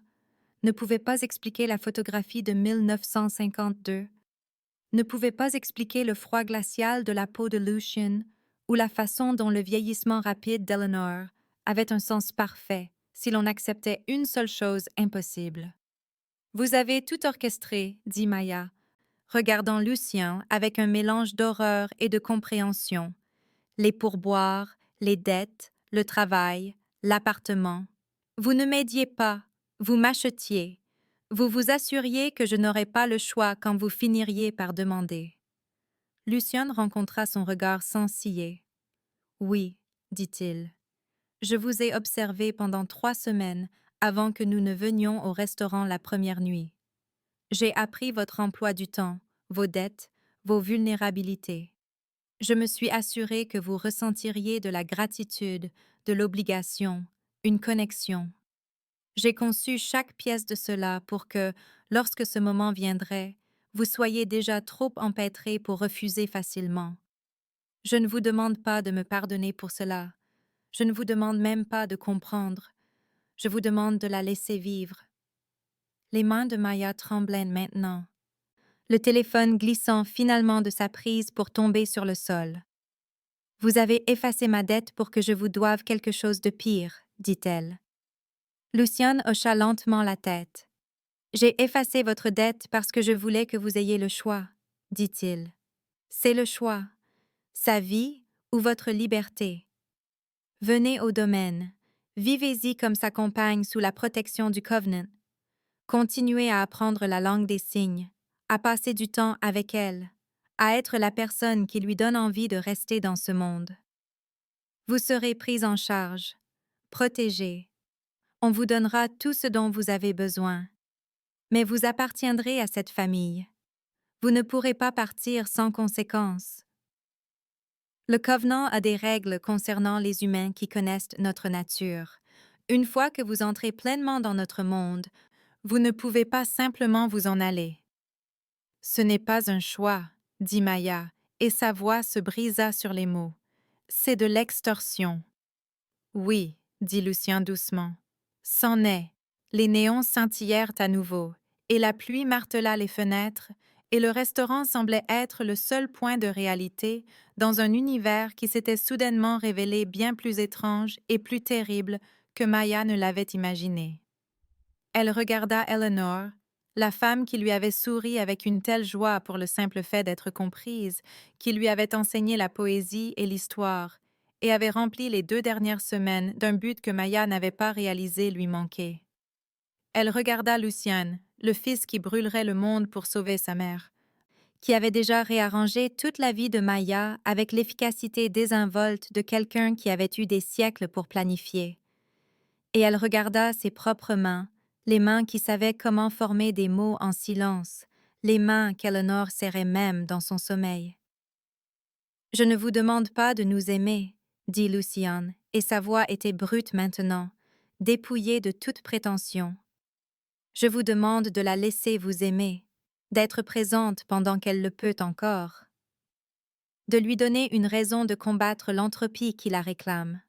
A: ne pouvait pas expliquer la photographie de 1952, ne pouvait pas expliquer le froid glacial de la peau de Lucien ou la façon dont le vieillissement rapide d'Eleanor avait un sens parfait si l'on acceptait une seule chose impossible. « Vous avez tout orchestré, » dit Maya, regardant Lucien avec un mélange d'horreur et de compréhension. Les pourboires, les dettes, le travail, l'appartement. Vous ne m'aidiez pas, vous m'achetiez. Vous vous assuriez que je n'aurais pas le choix quand vous finiriez par demander. Lucien rencontra son regard sans ciller. « Oui, » dit-il. « Je vous ai observé pendant 3 semaines avant que nous ne venions au restaurant la première nuit. J'ai appris votre emploi du temps, vos dettes, vos vulnérabilités. Je me suis assurée que vous ressentiriez de la gratitude, de l'obligation, une connexion. J'ai conçu chaque pièce de cela pour que, lorsque ce moment viendrait, vous soyez déjà trop empêtré pour refuser facilement. Je ne vous demande pas de me pardonner pour cela. Je ne vous demande même pas de comprendre. Je vous demande de la laisser vivre. » Les mains de Maya tremblaient maintenant, le téléphone glissant finalement de sa prise pour tomber sur le sol. « Vous avez effacé ma dette pour que je vous doive quelque chose de pire, » dit-elle. Lucien hocha lentement la tête. « J'ai effacé votre dette parce que je voulais que vous ayez le choix, » dit-il. « C'est le choix, sa vie ou votre liberté. Venez au domaine, vivez-y comme sa compagne sous la protection du Covenant. Continuez à apprendre la langue des signes, à passer du temps avec elle, à être la personne qui lui donne envie de rester dans ce monde. Vous serez prise en charge, protégée. On vous donnera tout ce dont vous avez besoin. Mais vous appartiendrez à cette famille. Vous ne pourrez pas partir sans conséquence. » Le Covenant a des règles concernant les humains qui connaissent notre nature. Une fois que vous entrez pleinement dans notre monde, vous ne pouvez pas simplement vous en aller. Ce n'est pas un choix, dit Maya, et sa voix se brisa sur les mots. C'est de l'extorsion. Oui, dit Lucien doucement. C'en est. Les néons scintillèrent à nouveau, et la pluie martela les fenêtres, et le restaurant semblait être le seul point de réalité dans un univers qui s'était soudainement révélé bien plus étrange et plus terrible que Maya ne l'avait imaginé. Elle regarda Eleanor, la femme qui lui avait souri avec une telle joie pour le simple fait d'être comprise, qui lui avait enseigné la poésie et l'histoire, et avait rempli les 2 dernières semaines d'un but que Maya n'avait pas réalisé lui manquer. Elle regarda Lucien, le fils qui brûlerait le monde pour sauver sa mère, qui avait déjà réarrangé toute la vie de Maya avec l'efficacité désinvolte de quelqu'un qui avait eu des siècles pour planifier. Et elle regarda ses propres mains, les mains qui savaient comment former des mots en silence, les mains qu'Eleanor serrait même dans son sommeil. « Je ne vous demande pas de nous aimer, » dit Lucien, et sa voix était brute maintenant, dépouillée de toute prétention. « Je vous demande de la laisser vous aimer, d'être présente pendant qu'elle le peut encore, de lui donner une raison de combattre l'entropie qui la réclame.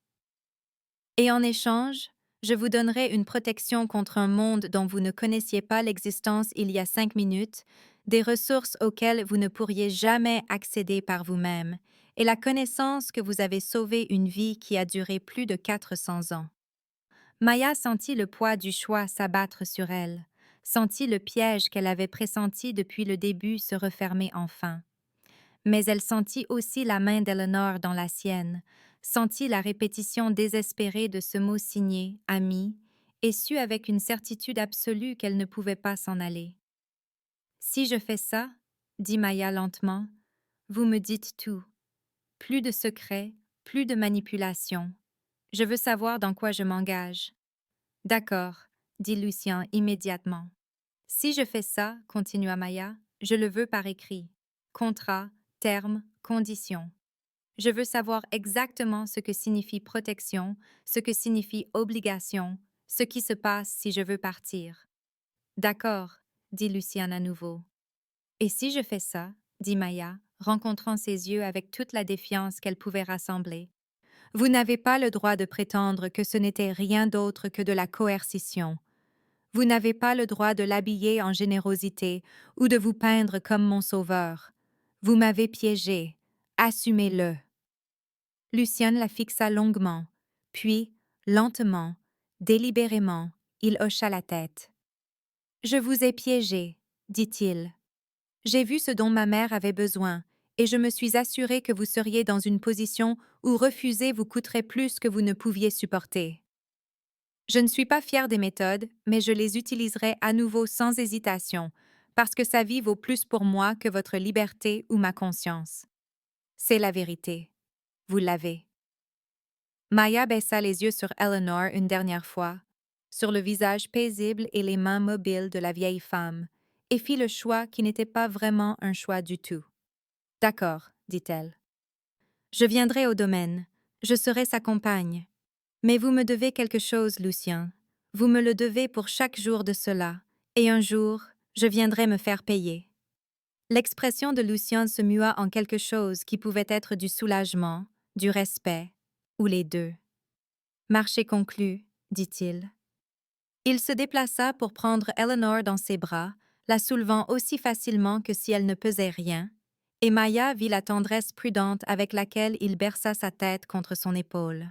A: Et en échange, je vous donnerai une protection contre un monde dont vous ne connaissiez pas l'existence il y a 5 minutes, des ressources auxquelles vous ne pourriez jamais accéder par vous-même, et la connaissance que vous avez sauvé une vie qui a duré plus de 400 ans. » Maya sentit le poids du choix s'abattre sur elle, sentit le piège qu'elle avait pressenti depuis le début se refermer enfin. Mais elle sentit aussi la main d'Eleanor dans la sienne, sentit la répétition désespérée de ce mot signé « ami » et sut avec une certitude absolue qu'elle ne pouvait pas s'en aller. « Si je fais ça, » dit Maya lentement, « vous me dites tout. Plus de secrets, plus de manipulation. Je veux savoir dans quoi je m'engage. »« D'accord, » dit Lucien immédiatement. « Si je fais ça, » continua Maya, « je le veux par écrit. Contrat, termes, conditions. Je veux savoir exactement ce que signifie protection, ce que signifie obligation, ce qui se passe si je veux partir. »« D'accord, » dit Lucien à nouveau. « Et si je fais ça, » dit Maya, rencontrant ses yeux avec toute la défiance qu'elle pouvait rassembler, « vous n'avez pas le droit de prétendre que ce n'était rien d'autre que de la coercition. Vous n'avez pas le droit de l'habiller en générosité ou de vous peindre comme mon sauveur. Vous m'avez piégé. Assumez-le. » Lucien la fixa longuement, puis, lentement, délibérément, il hocha la tête. « Je vous ai piégé, » dit-il. « J'ai vu ce dont ma mère avait besoin, et je me suis assuré que vous seriez dans une position où refuser vous coûterait plus que vous ne pouviez supporter. Je ne suis pas fière des méthodes, mais je les utiliserai à nouveau sans hésitation, parce que sa vie vaut plus pour moi que votre liberté ou ma conscience. C'est la vérité. Vous l'avez. » Maya baissa les yeux sur Eleanor une dernière fois, sur le visage paisible et les mains mobiles de la vieille femme, et fit le choix qui n'était pas vraiment un choix du tout. « D'accord, » dit-elle. « Je viendrai au domaine. Je serai sa compagne. Mais vous me devez quelque chose, Lucien. Vous me le devez pour chaque jour de cela, et un jour, je viendrai me faire payer. » L'expression de Lucien se mua en quelque chose qui pouvait être du soulagement, du respect, ou les deux. « Marché conclu, » dit-il. Il se déplaça pour prendre Eleanor dans ses bras, la soulevant aussi facilement que si elle ne pesait rien, et Maya vit la tendresse prudente avec laquelle il berça sa tête contre son épaule.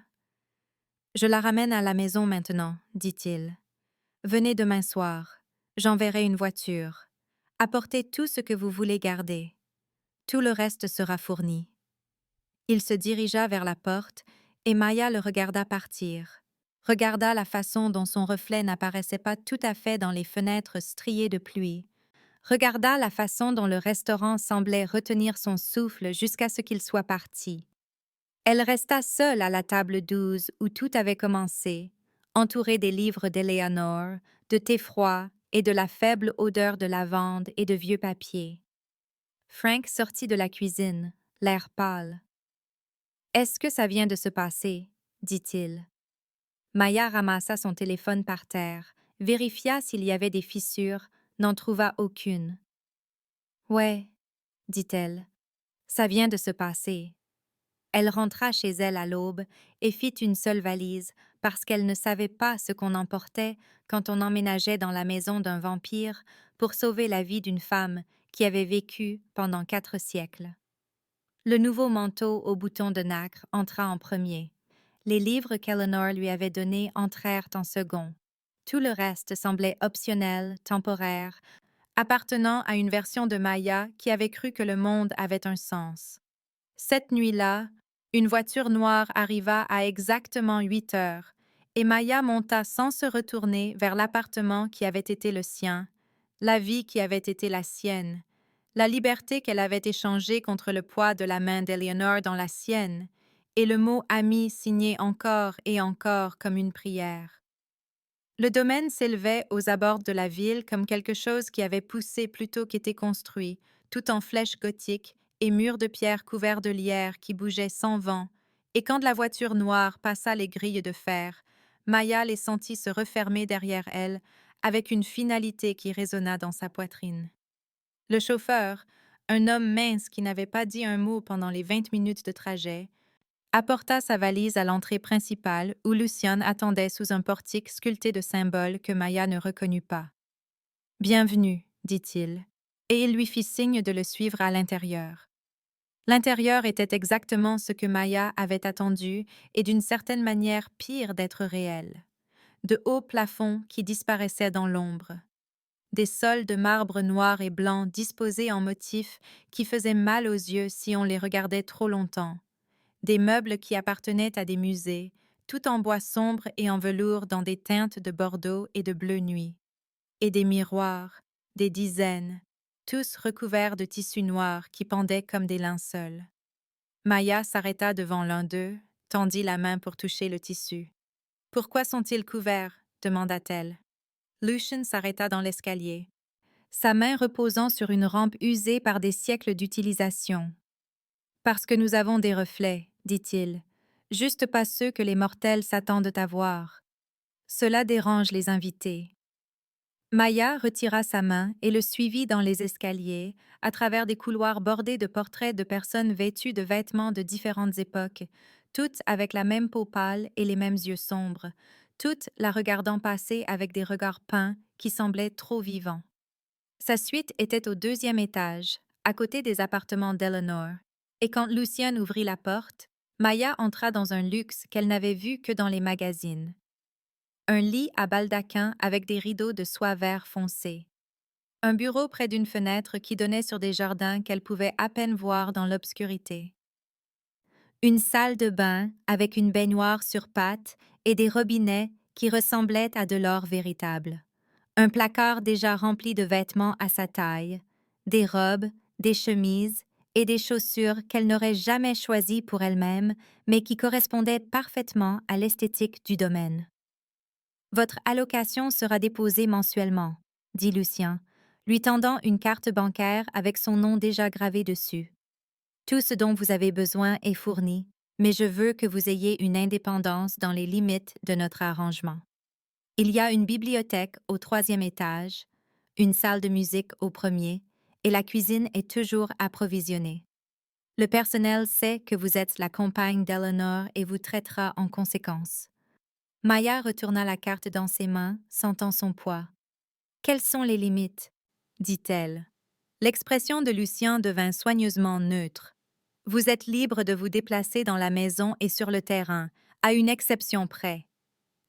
A: « Je la ramène à la maison maintenant, » dit-il. « Venez demain soir. J'enverrai une voiture. Apportez tout ce que vous voulez garder. Tout le reste sera fourni. » Il se dirigea vers la porte, et Maya le regarda partir. Regarda la façon dont son reflet n'apparaissait pas tout à fait dans les fenêtres striées de pluie. Regarda la façon dont le restaurant semblait retenir son souffle jusqu'à ce qu'il soit parti. Elle resta seule à la table 12 où tout avait commencé, entourée des livres d'Eleanor, de thé froid et de la faible odeur de lavande et de vieux papier. Frank sortit de la cuisine, l'air pâle. Est-ce que ça vient de se passer? Dit-il. Maya ramassa son téléphone par terre, vérifia s'il y avait des fissures, n'en trouva aucune. Ouais, dit-elle, ça vient de se passer. Elle rentra chez elle à l'aube et fit une seule valise parce qu'elle ne savait pas ce qu'on emportait quand on emménageait dans la maison d'un vampire pour sauver la vie d'une femme qui avait vécu pendant 4 siècles. Le nouveau manteau aux boutons de nacre entra en premier. Les livres qu'Eleanor lui avait donnés entrèrent en second. Tout le reste semblait optionnel, temporaire, appartenant à une version de Maya qui avait cru que le monde avait un sens. Cette nuit-là, une voiture noire arriva à exactement 8 heures, et Maya monta sans se retourner vers l'appartement qui avait été le sien, la vie qui avait été la sienne, la liberté qu'elle avait échangée contre le poids de la main d'Eleanor dans la sienne, et le mot ami signé encore et encore comme une prière. Le domaine s'élevait aux abords de la ville comme quelque chose qui avait poussé plutôt qu'était construit, tout en flèches gothiques et murs de pierre couverts de lierre qui bougeaient sans vent, et quand la voiture noire passa les grilles de fer, Maya les sentit se refermer derrière elle avec une finalité qui résonna dans sa poitrine. Le chauffeur, un homme mince qui n'avait pas dit un mot pendant les 20 minutes de trajet, apporta sa valise à l'entrée principale où Lucian attendait sous un portique sculpté de symboles que Maya ne reconnut pas. « Bienvenue, dit-il, et il lui fit signe de le suivre à l'intérieur. L'intérieur était exactement ce que Maya avait attendu et d'une certaine manière pire d'être réel. De hauts plafonds qui disparaissaient dans l'ombre. Des sols de marbre noir et blanc disposés en motifs qui faisaient mal aux yeux si on les regardait trop longtemps. Des meubles qui appartenaient à des musées, tout en bois sombre et en velours dans des teintes de bordeaux et de bleu nuit. Et des miroirs, des dizaines, tous recouverts de tissus noirs qui pendaient comme des linceuls. Maya s'arrêta devant l'un d'eux, tendit la main pour toucher le tissu. « Pourquoi sont-ils couverts ?» demanda-t-elle. Lucian s'arrêta dans l'escalier, sa main reposant sur une rampe usée par des siècles d'utilisation. « Parce que nous avons des reflets, dit-il, juste pas ceux que les mortels s'attendent à voir. Cela dérange les invités. » Maya retira sa main et le suivit dans les escaliers, à travers des couloirs bordés de portraits de personnes vêtues de vêtements de différentes époques, toutes avec la même peau pâle et les mêmes yeux sombres, toutes la regardant passer avec des regards peints qui semblaient trop vivants. Sa suite était au 2e étage, à côté des appartements d'Eleanor, et quand Lucian ouvrit la porte, Maya entra dans un luxe qu'elle n'avait vu que dans les magazines. Un lit à baldaquin avec des rideaux de soie vert foncé. Un bureau près d'une fenêtre qui donnait sur des jardins qu'elle pouvait à peine voir dans l'obscurité. Une salle de bain avec une baignoire sur pattes et des robinets qui ressemblaient à de l'or véritable. Un placard déjà rempli de vêtements à sa taille, des robes, des chemises et des chaussures qu'elle n'aurait jamais choisies pour elle-même, mais qui correspondaient parfaitement à l'esthétique du domaine. « Votre allocation sera déposée mensuellement, » dit Lucien, lui tendant une carte bancaire avec son nom déjà gravé dessus. « Tout ce dont vous avez besoin est fourni, mais je veux que vous ayez une indépendance dans les limites de notre arrangement. Il y a une bibliothèque au 3e étage, une salle de musique au 1er, et la cuisine est toujours approvisionnée. Le personnel sait que vous êtes la compagne d'Eleanor et vous traitera en conséquence. » Maya retourna la carte dans ses mains, sentant son poids. « Quelles sont les limites ?» dit-elle. L'expression de Lucien devint soigneusement neutre. « Vous êtes libre de vous déplacer dans la maison et sur le terrain, à une exception près.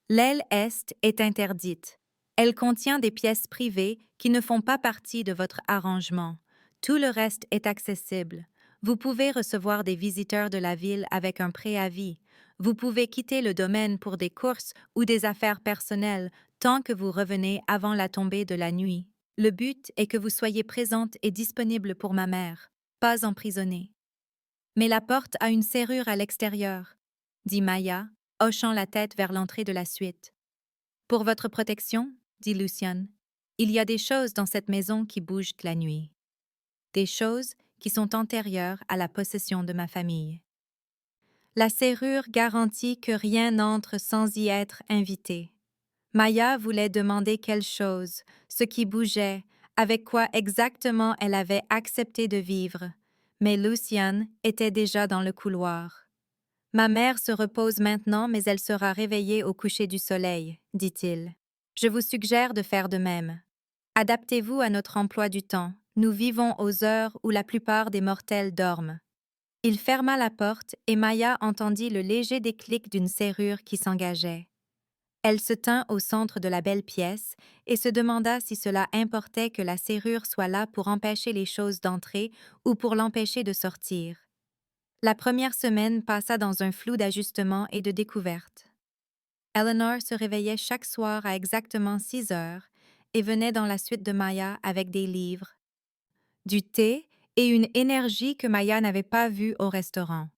A: L'aile est interdite. Elle contient des pièces privées qui ne font pas partie de votre arrangement. Tout le reste est accessible. Vous pouvez recevoir des visiteurs de la ville avec un préavis. Vous pouvez quitter le domaine pour des courses ou des affaires personnelles tant que vous revenez avant la tombée de la nuit. Le but est que vous soyez présente et disponible pour ma mère, pas emprisonnée. » « Mais la porte a une serrure à l'extérieur, » dit Maya, hochant la tête vers l'entrée de la suite. « Pour votre protection, » dit Lucian, « il y a des choses dans cette maison qui bougent la nuit. Des choses qui sont antérieures à la possession de ma famille. » La serrure garantit que rien n'entre sans y être invité. Maya voulait demander quelque chose, ce qui bougeait, avec quoi exactement elle avait accepté de vivre, mais Lucian était déjà dans le couloir. Ma mère se repose maintenant, mais elle sera réveillée au coucher du soleil, dit-il. Je vous suggère de faire de même. Adaptez-vous à notre emploi du temps. Nous vivons aux heures où la plupart des mortels dorment. Il ferma la porte et Maya entendit le léger déclic d'une serrure qui s'engageait. Elle se tint au centre de la belle pièce et se demanda si cela importait que la serrure soit là pour empêcher les choses d'entrer ou pour l'empêcher de sortir. La première semaine passa dans un flou d'ajustements et de découvertes. Eleanor se réveillait chaque soir à exactement 6 heures et venait dans la suite de Maya avec des livres, du thé et une énergie que Maya n'avait pas vue au restaurant.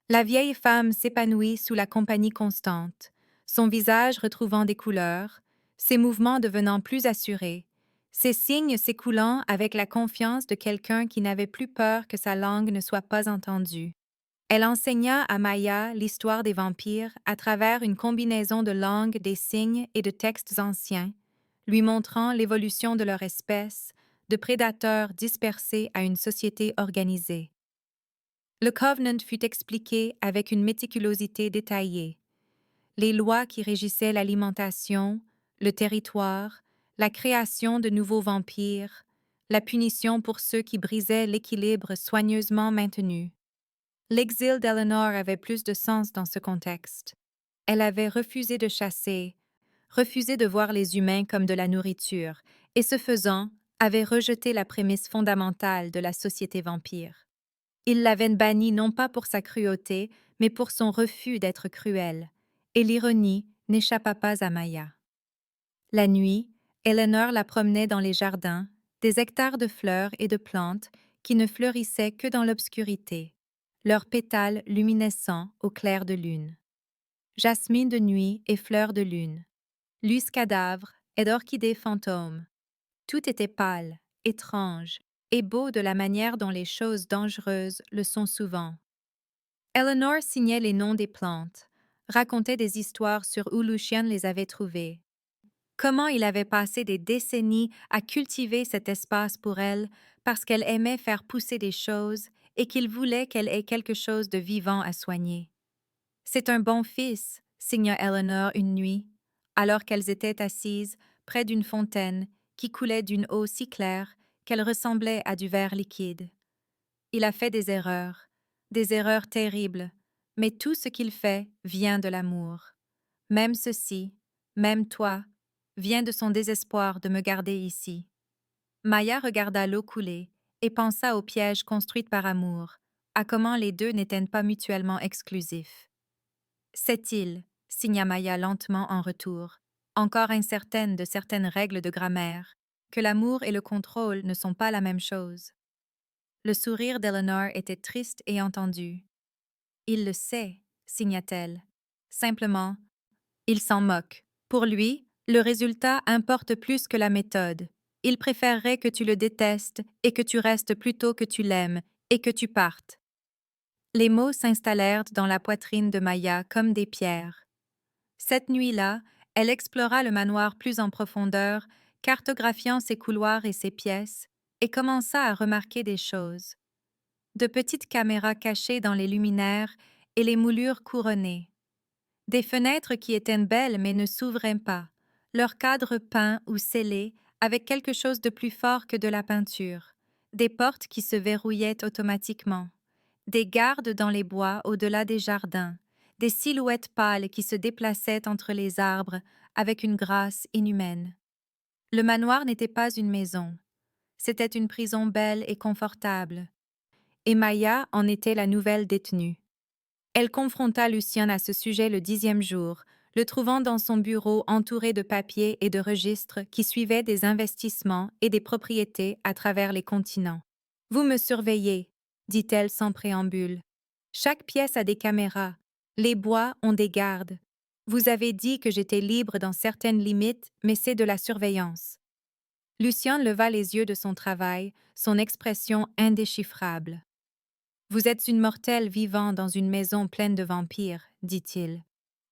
A: La vieille femme s'épanouit sous la compagnie constante, son visage retrouvant des couleurs, ses mouvements devenant plus assurés, ses signes s'écoulant avec la confiance de quelqu'un qui n'avait plus peur que sa langue ne soit pas entendue. Elle enseigna à Maya l'histoire des vampires à travers une combinaison de langues, des signes et de textes anciens, lui montrant l'évolution de leur espèce, de prédateurs dispersés à une société organisée. Le Covenant fut expliqué avec une méticulosité détaillée. Les lois qui régissaient l'alimentation, le territoire, la création de nouveaux vampires, la punition pour ceux qui brisaient l'équilibre soigneusement maintenu. L'exil d'Eleanor avait plus de sens dans ce contexte. Elle avait refusé de chasser, refusé de voir les humains comme de la nourriture, et ce faisant, avait rejeté la prémisse fondamentale de la société vampire. Il l'avait bannie non pas pour sa cruauté, mais pour son refus d'être cruel, et l'ironie n'échappa pas à Maya. La nuit, Eleanor la promenait dans les jardins, des hectares de fleurs et de plantes qui ne fleurissaient que dans l'obscurité, leurs pétales luminescents au clair de lune. Jasmine de nuit et fleurs de lune, lys cadavre et d'orchidées fantômes. Tout était pâle, étrange, et beau de la manière dont les choses dangereuses le sont souvent. Eleanor signait les noms des plantes, racontait des histoires sur où Lucian les avait trouvées. Comment il avait passé des décennies à cultiver cet espace pour elle parce qu'elle aimait faire pousser des choses et qu'il voulait qu'elle ait quelque chose de vivant à soigner. C'est un bon fils, signa Eleanor une nuit, alors qu'elles étaient assises près d'une fontaine qui coulait d'une eau si claire qu'elle ressemblait à du verre liquide. Il a fait des erreurs terribles, mais tout ce qu'il fait vient de l'amour. Même ceci, même toi, vient de son désespoir de me garder ici. Maya regarda l'eau couler et pensa aux pièges construits par amour, à comment les deux n'étaient pas mutuellement exclusifs. Cette île, signa Maya lentement en retour, encore incertaine de certaines règles de grammaire, que l'amour et le contrôle ne sont pas la même chose. Le sourire d'Eleanor était triste et entendu. Il le sait, signa-t-elle. Simplement, il s'en moque. Pour lui, le résultat importe plus que la méthode. Il préférerait que tu le détestes et que tu restes plutôt que tu l'aimes et que tu partes. Les mots s'installèrent dans la poitrine de Maya comme des pierres. Cette nuit-là, elle explora le manoir plus en profondeur, cartographiant ses couloirs et ses pièces, et commença à remarquer des choses. De petites caméras cachées dans les luminaires et les moulures couronnées. Des fenêtres qui étaient belles mais ne s'ouvraient pas, leurs cadres peints ou scellés avec quelque chose de plus fort que de la peinture, des portes qui se verrouillaient automatiquement, des gardes dans les bois au-delà des jardins, des silhouettes pâles qui se déplaçaient entre les arbres avec une grâce inhumaine. Le manoir n'était pas une maison, c'était une prison belle et confortable, et Maya en était la nouvelle détenue. Elle confronta Lucien à ce sujet le 10e jour, le trouvant dans son bureau entouré de papiers et de registres qui suivaient des investissements et des propriétés à travers les continents. « Vous me surveillez, dit-elle sans préambule. Chaque pièce a des caméras, les bois ont des gardes. Vous avez dit que j'étais libre dans certaines limites, mais c'est de la surveillance. » Lucien leva les yeux de son travail, son expression indéchiffrable. Vous êtes une mortelle vivant dans une maison pleine de vampires, dit-il.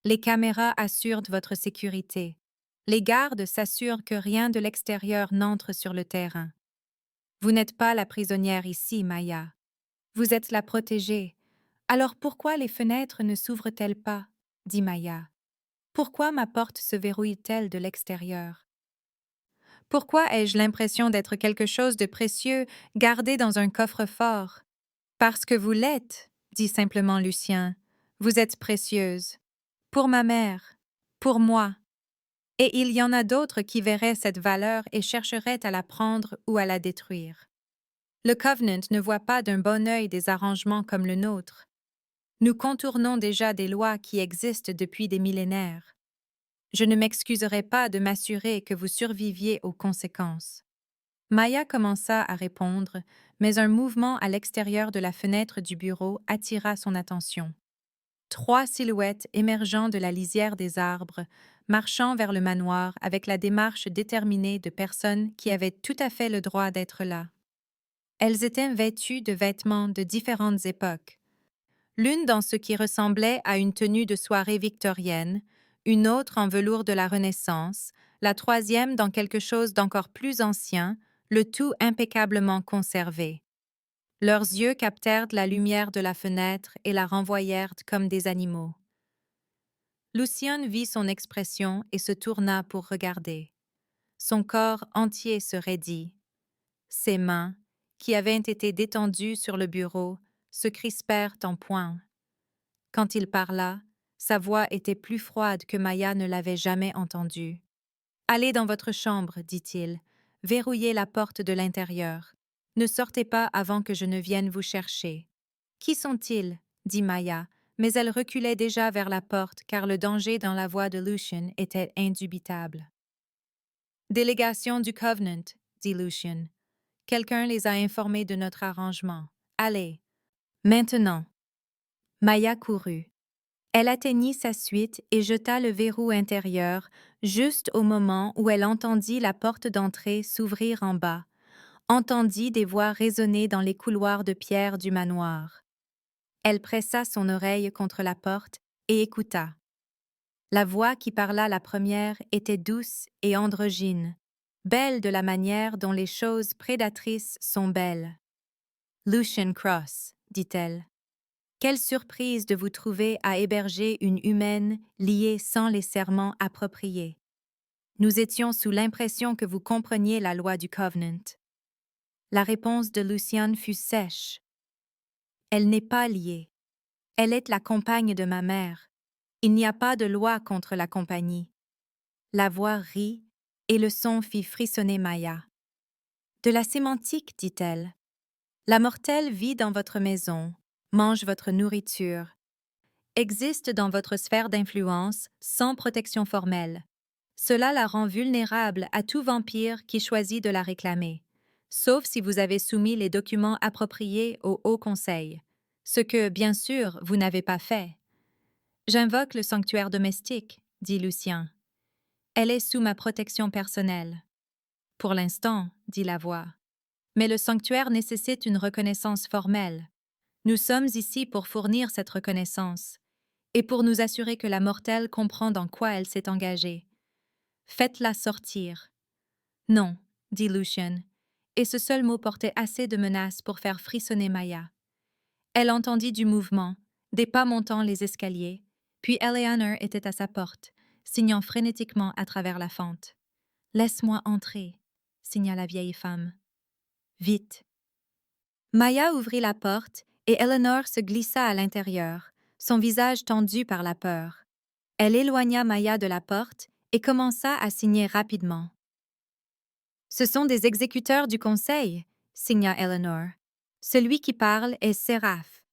A: Les caméras assurent votre sécurité. Les gardes s'assurent que rien de l'extérieur n'entre sur le terrain. Vous n'êtes pas la prisonnière ici, Maya. Vous êtes la protégée. Alors pourquoi les fenêtres ne s'ouvrent-elles pas? Dit Maya. Pourquoi ma porte se verrouille-t-elle de l'extérieur? Pourquoi ai-je l'impression d'être quelque chose de précieux gardé dans un coffre-fort? Parce que vous l'êtes, dit simplement Lucien. Vous êtes précieuse. Pour ma mère. Pour moi. Et il y en a d'autres qui verraient cette valeur et chercheraient à la prendre ou à la détruire. Le Covenant ne voit pas d'un bon œil des arrangements comme le nôtre. Nous contournons déjà des lois qui existent depuis des millénaires. Je ne m'excuserai pas de m'assurer que vous surviviez aux conséquences. Maya commença à répondre, mais un mouvement à l'extérieur de la fenêtre du bureau attira son attention. 3 silhouettes émergeant de la lisière des arbres, marchant vers le manoir avec la démarche déterminée de personnes qui avaient tout à fait le droit d'être là. Elles étaient vêtues de vêtements de différentes époques. L'une dans ce qui ressemblait à une tenue de soirée victorienne, une autre en velours de la Renaissance, la troisième dans quelque chose d'encore plus ancien, le tout impeccablement conservé. Leurs yeux captèrent la lumière de la fenêtre et la renvoyèrent comme des animaux. Lucien vit son expression et se tourna pour regarder. Son corps entier se raidit. Ses mains, qui avaient été détendues sur le bureau, se crispèrent en poings. Quand il parla, sa voix était plus froide que Maya ne l'avait jamais entendue. « Allez dans votre chambre, dit-il. Verrouillez la porte de l'intérieur. Ne sortez pas avant que je ne vienne vous chercher. »« Qui sont-ils » dit Maya, mais elle reculait déjà vers la porte car le danger dans la voix de Lucien était indubitable. « Délégation du Covenant, dit Lucien. Quelqu'un les a informés de notre arrangement. Allez. Maintenant. Maya courut. Elle atteignit sa suite et jeta le verrou intérieur juste au moment où elle entendit la porte d'entrée s'ouvrir en bas, entendit des voix résonner dans les couloirs de pierre du manoir. Elle pressa son oreille contre la porte et écouta. La voix qui parla la première était douce et androgyne, belle de la manière dont les choses prédatrices sont belles. « Lucien Cross, dit-elle. Quelle surprise de vous trouver à héberger une humaine liée sans les serments appropriés. Nous étions sous l'impression que vous compreniez la loi du Covenant. » La réponse de Lucien fut sèche. « Elle n'est pas liée. Elle est la compagne de ma mère. Il n'y a pas de loi contre la compagnie. » La voix rit et le son fit frissonner Maya. « De la sémantique, dit-elle. La mortelle vit dans votre maison, mange votre nourriture, existe dans votre sphère d'influence sans protection formelle. Cela la rend vulnérable à tout vampire qui choisit de la réclamer, sauf si vous avez soumis les documents appropriés au Haut Conseil, ce que, bien sûr, vous n'avez pas fait. « J'invoque le sanctuaire domestique, dit Lucien. Elle est sous ma protection personnelle. »« Pour l'instant, dit la voix. Mais le sanctuaire nécessite une reconnaissance formelle. Nous sommes ici pour fournir cette reconnaissance et pour nous assurer que la mortelle comprend dans quoi elle s'est engagée. Faites-la sortir. »« Non, dit Lucien, et ce seul mot portait assez de menace pour faire frissonner Maya. Elle entendit du mouvement, des pas montant les escaliers, puis Eleanor était à sa porte, signant frénétiquement à travers la fente. « Laisse-moi entrer, » signa la vieille femme. « Vite. » Maya ouvrit la porte et Eleanor se glissa à l'intérieur, son visage tendu par la peur. Elle éloigna Maya de la porte et commença à signer rapidement. « Ce sont des exécuteurs du conseil, » signa Eleanor. « Celui qui parle est Séraph.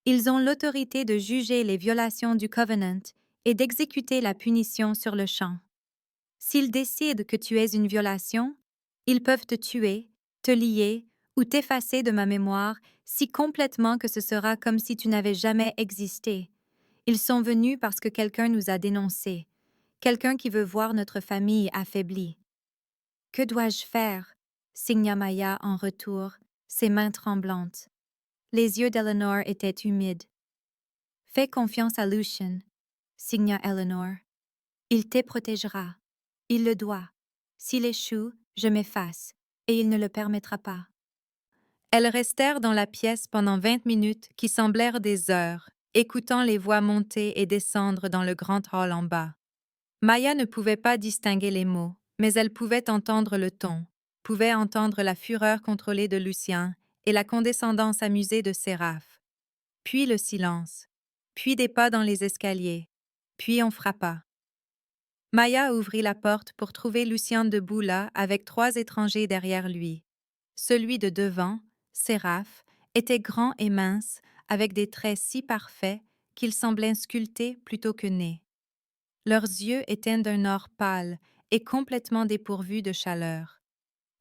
A: Ils ont l'autorité de juger les violations du Covenant et d'exécuter la punition sur le champ. S'ils décident que tu es une violation, ils peuvent te tuer, te lier ou t'effacer de ma mémoire si complètement que ce sera comme si tu n'avais jamais existé. Ils sont venus parce que quelqu'un nous a dénoncés, quelqu'un qui veut voir notre famille affaiblie. »« Que dois-je faire » signa Maya en retour, ses mains tremblantes. Les yeux d'Eleanor étaient humides. Fais confiance à Lucien, signa Eleanor. Il te protégera. Il le doit. S'il échoue, je m'efface, et il ne le permettra pas. Elles restèrent dans la pièce pendant 20 minutes qui semblèrent des heures, écoutant les voix monter et descendre dans le grand hall en bas. Maya ne pouvait pas distinguer les mots, mais elle pouvait entendre le ton, pouvait entendre la fureur contrôlée de Lucien et la condescendance amusée de Séraph. Puis le silence, puis des pas dans les escaliers, puis on frappa. Maya ouvrit la porte pour trouver Lucien debout là avec 3 étrangers derrière lui. Celui de devant, Séraph, était grand et mince, avec des traits si parfaits qu'il semblait sculpté plutôt que né. Leurs yeux étaient d'un or pâle et complètement dépourvus de chaleur.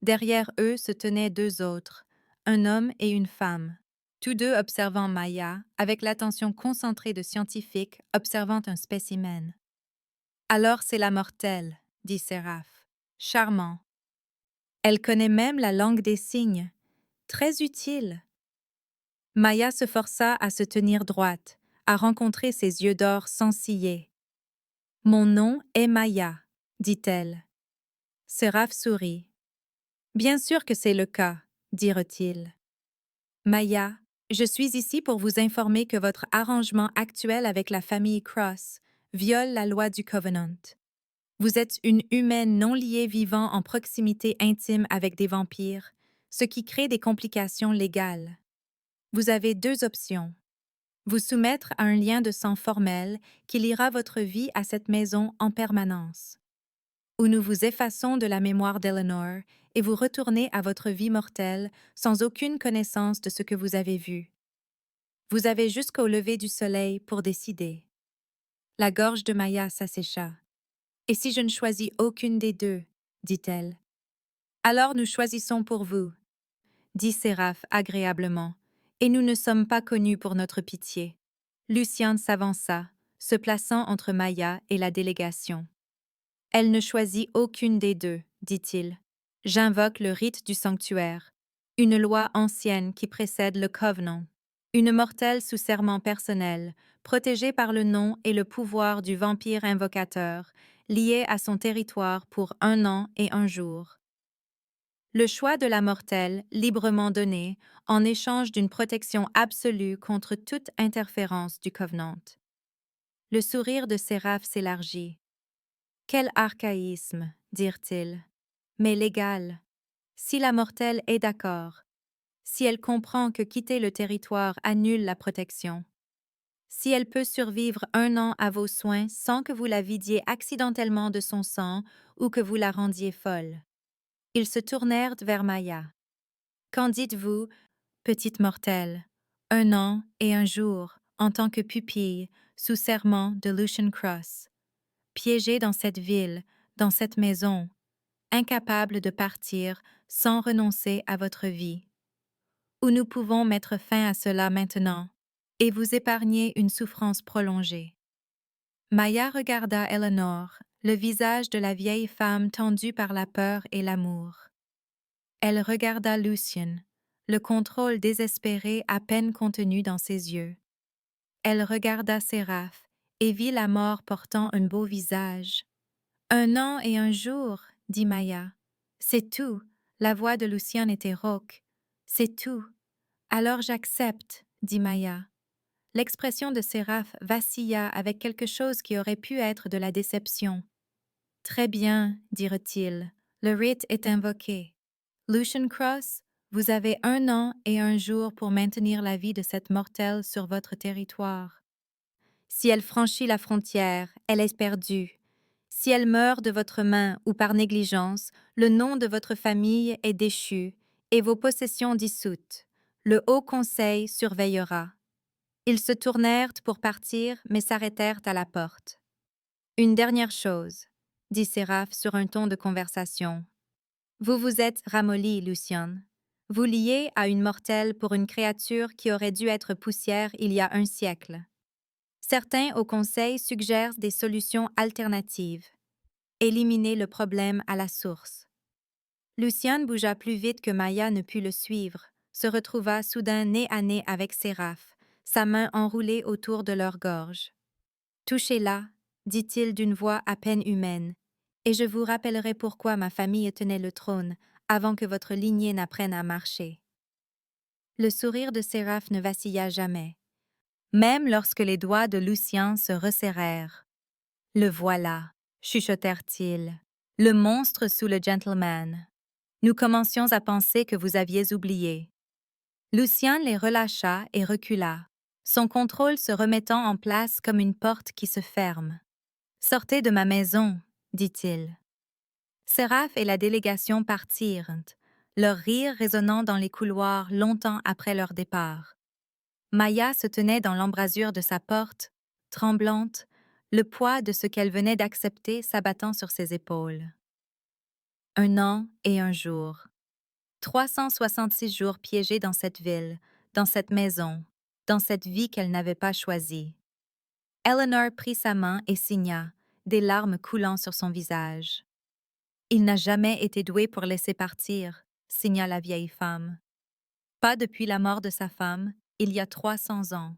A: Derrière eux se tenaient 2 autres, un homme et une femme, tous deux observant Maya avec l'attention concentrée de scientifiques observant un spécimen. « Alors c'est la mortelle, » dit Séraph. « Charmant. Elle connaît même la langue des signes. Très utile. » Maya se força à se tenir droite, à rencontrer ses yeux d'or sans ciller. « Mon nom est Maya, » dit-elle. Séraph sourit. « Bien sûr que c'est le cas, » dirent-ils. « Maya, je suis ici pour vous informer que votre arrangement actuel avec la famille Cross viole la loi du Covenant. Vous êtes une humaine non liée vivant en proximité intime avec des vampires, ce qui crée des complications légales. Vous avez 2 options. Vous soumettre à un lien de sang formel qui liera votre vie à cette maison en permanence. Ou nous vous effaçons de la mémoire d'Eleanor et vous retournez à votre vie mortelle sans aucune connaissance de ce que vous avez vu. Vous avez jusqu'au lever du soleil pour décider. La gorge de Maya s'assécha. « Et si je ne choisis aucune des 2, dit-elle. « Alors nous choisissons pour vous, dit Séraph agréablement, et nous ne sommes pas connus pour notre pitié. Lucien s'avança, se plaçant entre Maya et la délégation. Elle ne choisit aucune des 2, dit-il. J'invoque le rite du sanctuaire, une loi ancienne qui précède le Covenant. Une mortelle sous serment personnel, protégée par le nom et le pouvoir du vampire invocateur, liée à son territoire pour 1 an et 1 jour. Le choix de la mortelle, librement donné, en échange d'une protection absolue contre toute interférence du Covenant. Le sourire de Séraph s'élargit. Quel archaïsme, dirent-ils, mais légal. Si la mortelle est d'accord, si elle comprend que quitter le territoire annule la protection, si elle peut survivre 1 an à vos soins sans que vous la vidiez accidentellement de son sang ou que vous la rendiez folle. Ils se tournèrent vers Maya. Qu'en dites-vous, petite mortelle, 1 an et 1 jour, en tant que pupille, sous serment de Lucien Cross, piégée dans cette ville, dans cette maison, incapable de partir sans renoncer à votre vie. Ou nous pouvons mettre fin à cela maintenant et vous épargner une souffrance prolongée. Maya regarda Eleanor, le visage de la vieille femme tendu par la peur et l'amour. Elle regarda Lucien, le contrôle désespéré à peine contenu dans ses yeux. Elle regarda Séraph et vit la mort portant un beau visage. « 1 an et 1 jour, dit Maya. C'est tout. La voix de Lucien était rauque. C'est tout. Alors j'accepte, dit Maya. L'expression de Séraph vacilla avec quelque chose qui aurait pu être de la déception. Très bien, dirent-ils. Le rite est invoqué. Lucien Cross, vous avez 1 an et 1 jour pour maintenir la vie de cette mortelle sur votre territoire. Si elle franchit la frontière, elle est perdue. Si elle meurt de votre main ou par négligence, le nom de votre famille est déchu et vos possessions dissoutes. Le Haut Conseil surveillera. » Ils se tournèrent pour partir, mais s'arrêtèrent à la porte. « Une dernière chose, » dit Séraph sur un ton de conversation. « Vous vous êtes ramolli, Lucien. Vous liez à une mortelle pour une créature qui aurait dû être poussière il y a 1 siècle. Certains au Conseil suggèrent des solutions alternatives. Éliminer le problème à la source. » Lucien bougea plus vite que Maya ne put le suivre, se retrouva soudain nez à nez avec Séraph, sa main enroulée autour de leur gorge. Touchez-la, dit-il d'une voix à peine humaine, et je vous rappellerai pourquoi ma famille tenait le trône avant que votre lignée n'apprenne à marcher. Le sourire de Séraph ne vacilla jamais, même lorsque les doigts de Lucien se resserrèrent. Le voilà, chuchotèrent-ils, le monstre sous le gentleman. Nous commencions à penser que vous aviez oublié. Lucien les relâcha et recula, son contrôle se remettant en place comme une porte qui se ferme. Sortez de ma maison, dit-il. Séraph et la délégation partirent, leur rire résonnant dans les couloirs longtemps après leur départ. Maya se tenait dans l'embrasure de sa porte, tremblante, le poids de ce qu'elle venait d'accepter s'abattant sur ses épaules. 1 an et 1 jour. 366 jours piégés dans cette ville, dans cette maison, dans cette vie qu'elle n'avait pas choisie. Eleanor prit sa main et signa, des larmes coulant sur son visage. Il n'a jamais été doué pour laisser partir, signa la vieille femme. Pas depuis la mort de sa femme, il y a 300 ans.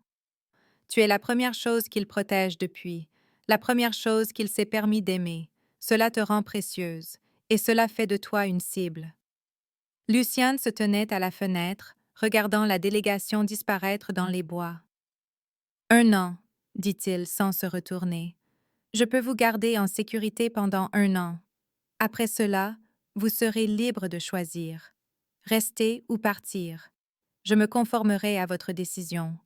A: Tu es la première chose qu'il protège depuis, la première chose qu'il s'est permis d'aimer. Cela te rend précieuse, et cela fait de toi une cible. Luciane se tenait à la fenêtre, regardant la délégation disparaître dans les bois. 1 an, dit-il sans se retourner. Je peux vous garder en sécurité pendant 1 an. Après cela, vous serez libre de choisir. Rester ou partir. Je me conformerai à votre décision.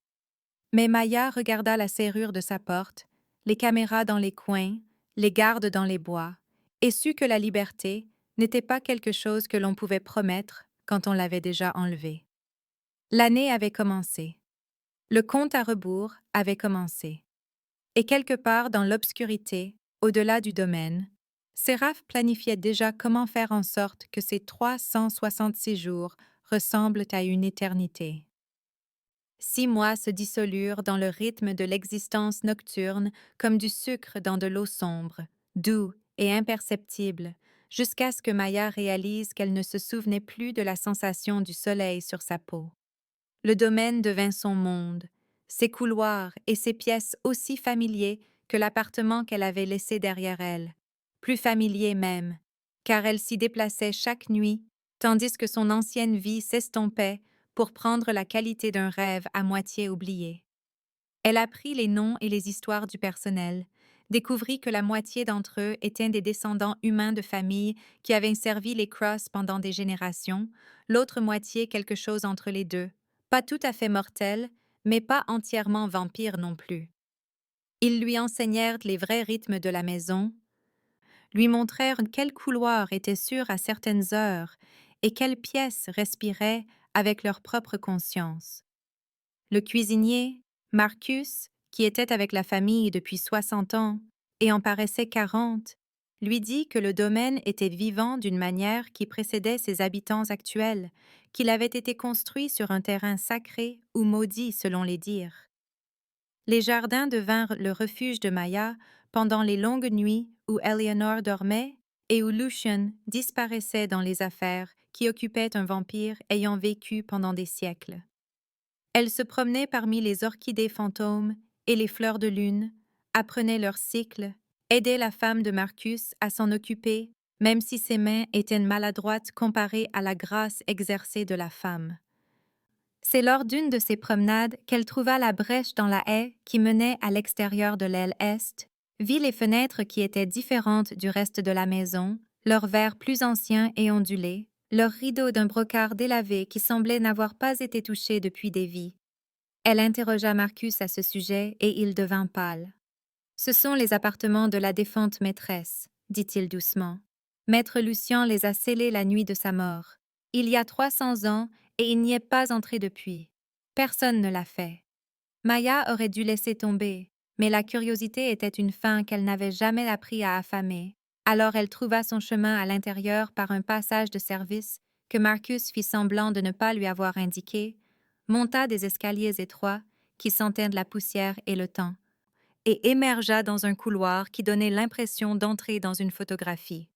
A: Mais Maya regarda la serrure de sa porte, les caméras dans les coins, les gardes dans les bois, et sut que la liberté n'était pas quelque chose que l'on pouvait promettre quand on l'avait déjà enlevée. L'année avait commencé. Le compte à rebours avait commencé. Et quelque part dans l'obscurité, au-delà du domaine, Séraph planifiait déjà comment faire en sorte que ces 366 jours ressemblent à une éternité. 6 mois se dissolurent dans le rythme de l'existence nocturne comme du sucre dans de l'eau sombre, doux et imperceptible, jusqu'à ce que Maya réalise qu'elle ne se souvenait plus de la sensation du soleil sur sa peau. Le domaine devint son monde, ses couloirs et ses pièces aussi familiers que l'appartement qu'elle avait laissé derrière elle, plus familiers même, car elle s'y déplaçait chaque nuit, tandis que son ancienne vie s'estompait pour prendre la qualité d'un rêve à moitié oublié. Elle apprit les noms et les histoires du personnel, découvrit que la moitié d'entre eux étaient des descendants humains de familles qui avaient servi les Cross pendant des générations, l'autre moitié quelque chose entre les deux, pas tout à fait mortels, mais pas entièrement vampires non plus. Ils lui enseignèrent les vrais rythmes de la maison, lui montrèrent quel couloir était sûr à certaines heures et quelles pièces respiraient avec leur propre conscience. Le cuisinier, Marcus, qui était avec la famille depuis 60 ans et en paraissait 40, lui dit que le domaine était vivant d'une manière qui précédait ses habitants actuels, qu'il avait été construit sur un terrain sacré ou maudit selon les dires. Les jardins devinrent le refuge de Maya pendant les longues nuits où Eleanor dormait et où Lucian disparaissait dans les affaires qui occupaient un vampire ayant vécu pendant des siècles. Elle se promenait parmi les orchidées fantômes et les fleurs de lune, apprenait leur cycle, aidait la femme de Marcus à s'en occuper, même si ses mains étaient maladroites comparées à la grâce exercée de la femme. C'est lors d'une de ces promenades qu'elle trouva la brèche dans la haie qui menait à l'extérieur de l'aile est, vit les fenêtres qui étaient différentes du reste de la maison, leurs verres plus anciens et ondulés, leurs rideaux d'un brocart délavé qui semblait n'avoir pas été touché depuis des vies. Elle interrogea Marcus à ce sujet et il devint pâle. « Ce sont les appartements de la défunte maîtresse, dit-il doucement. Maître Lucien les a scellés la nuit de sa mort. Il y a 300 ans et il n'y est pas entré depuis. Personne ne l'a fait. Maya aurait dû laisser tomber, mais la curiosité était une faim qu'elle n'avait jamais appris à affamer. Alors elle trouva son chemin à l'intérieur par un passage de service que Marcus fit semblant de ne pas lui avoir indiqué, monta des escaliers étroits qui sentaient de la poussière et le temps, et émergea dans un couloir qui donnait l'impression d'entrer dans une photographie.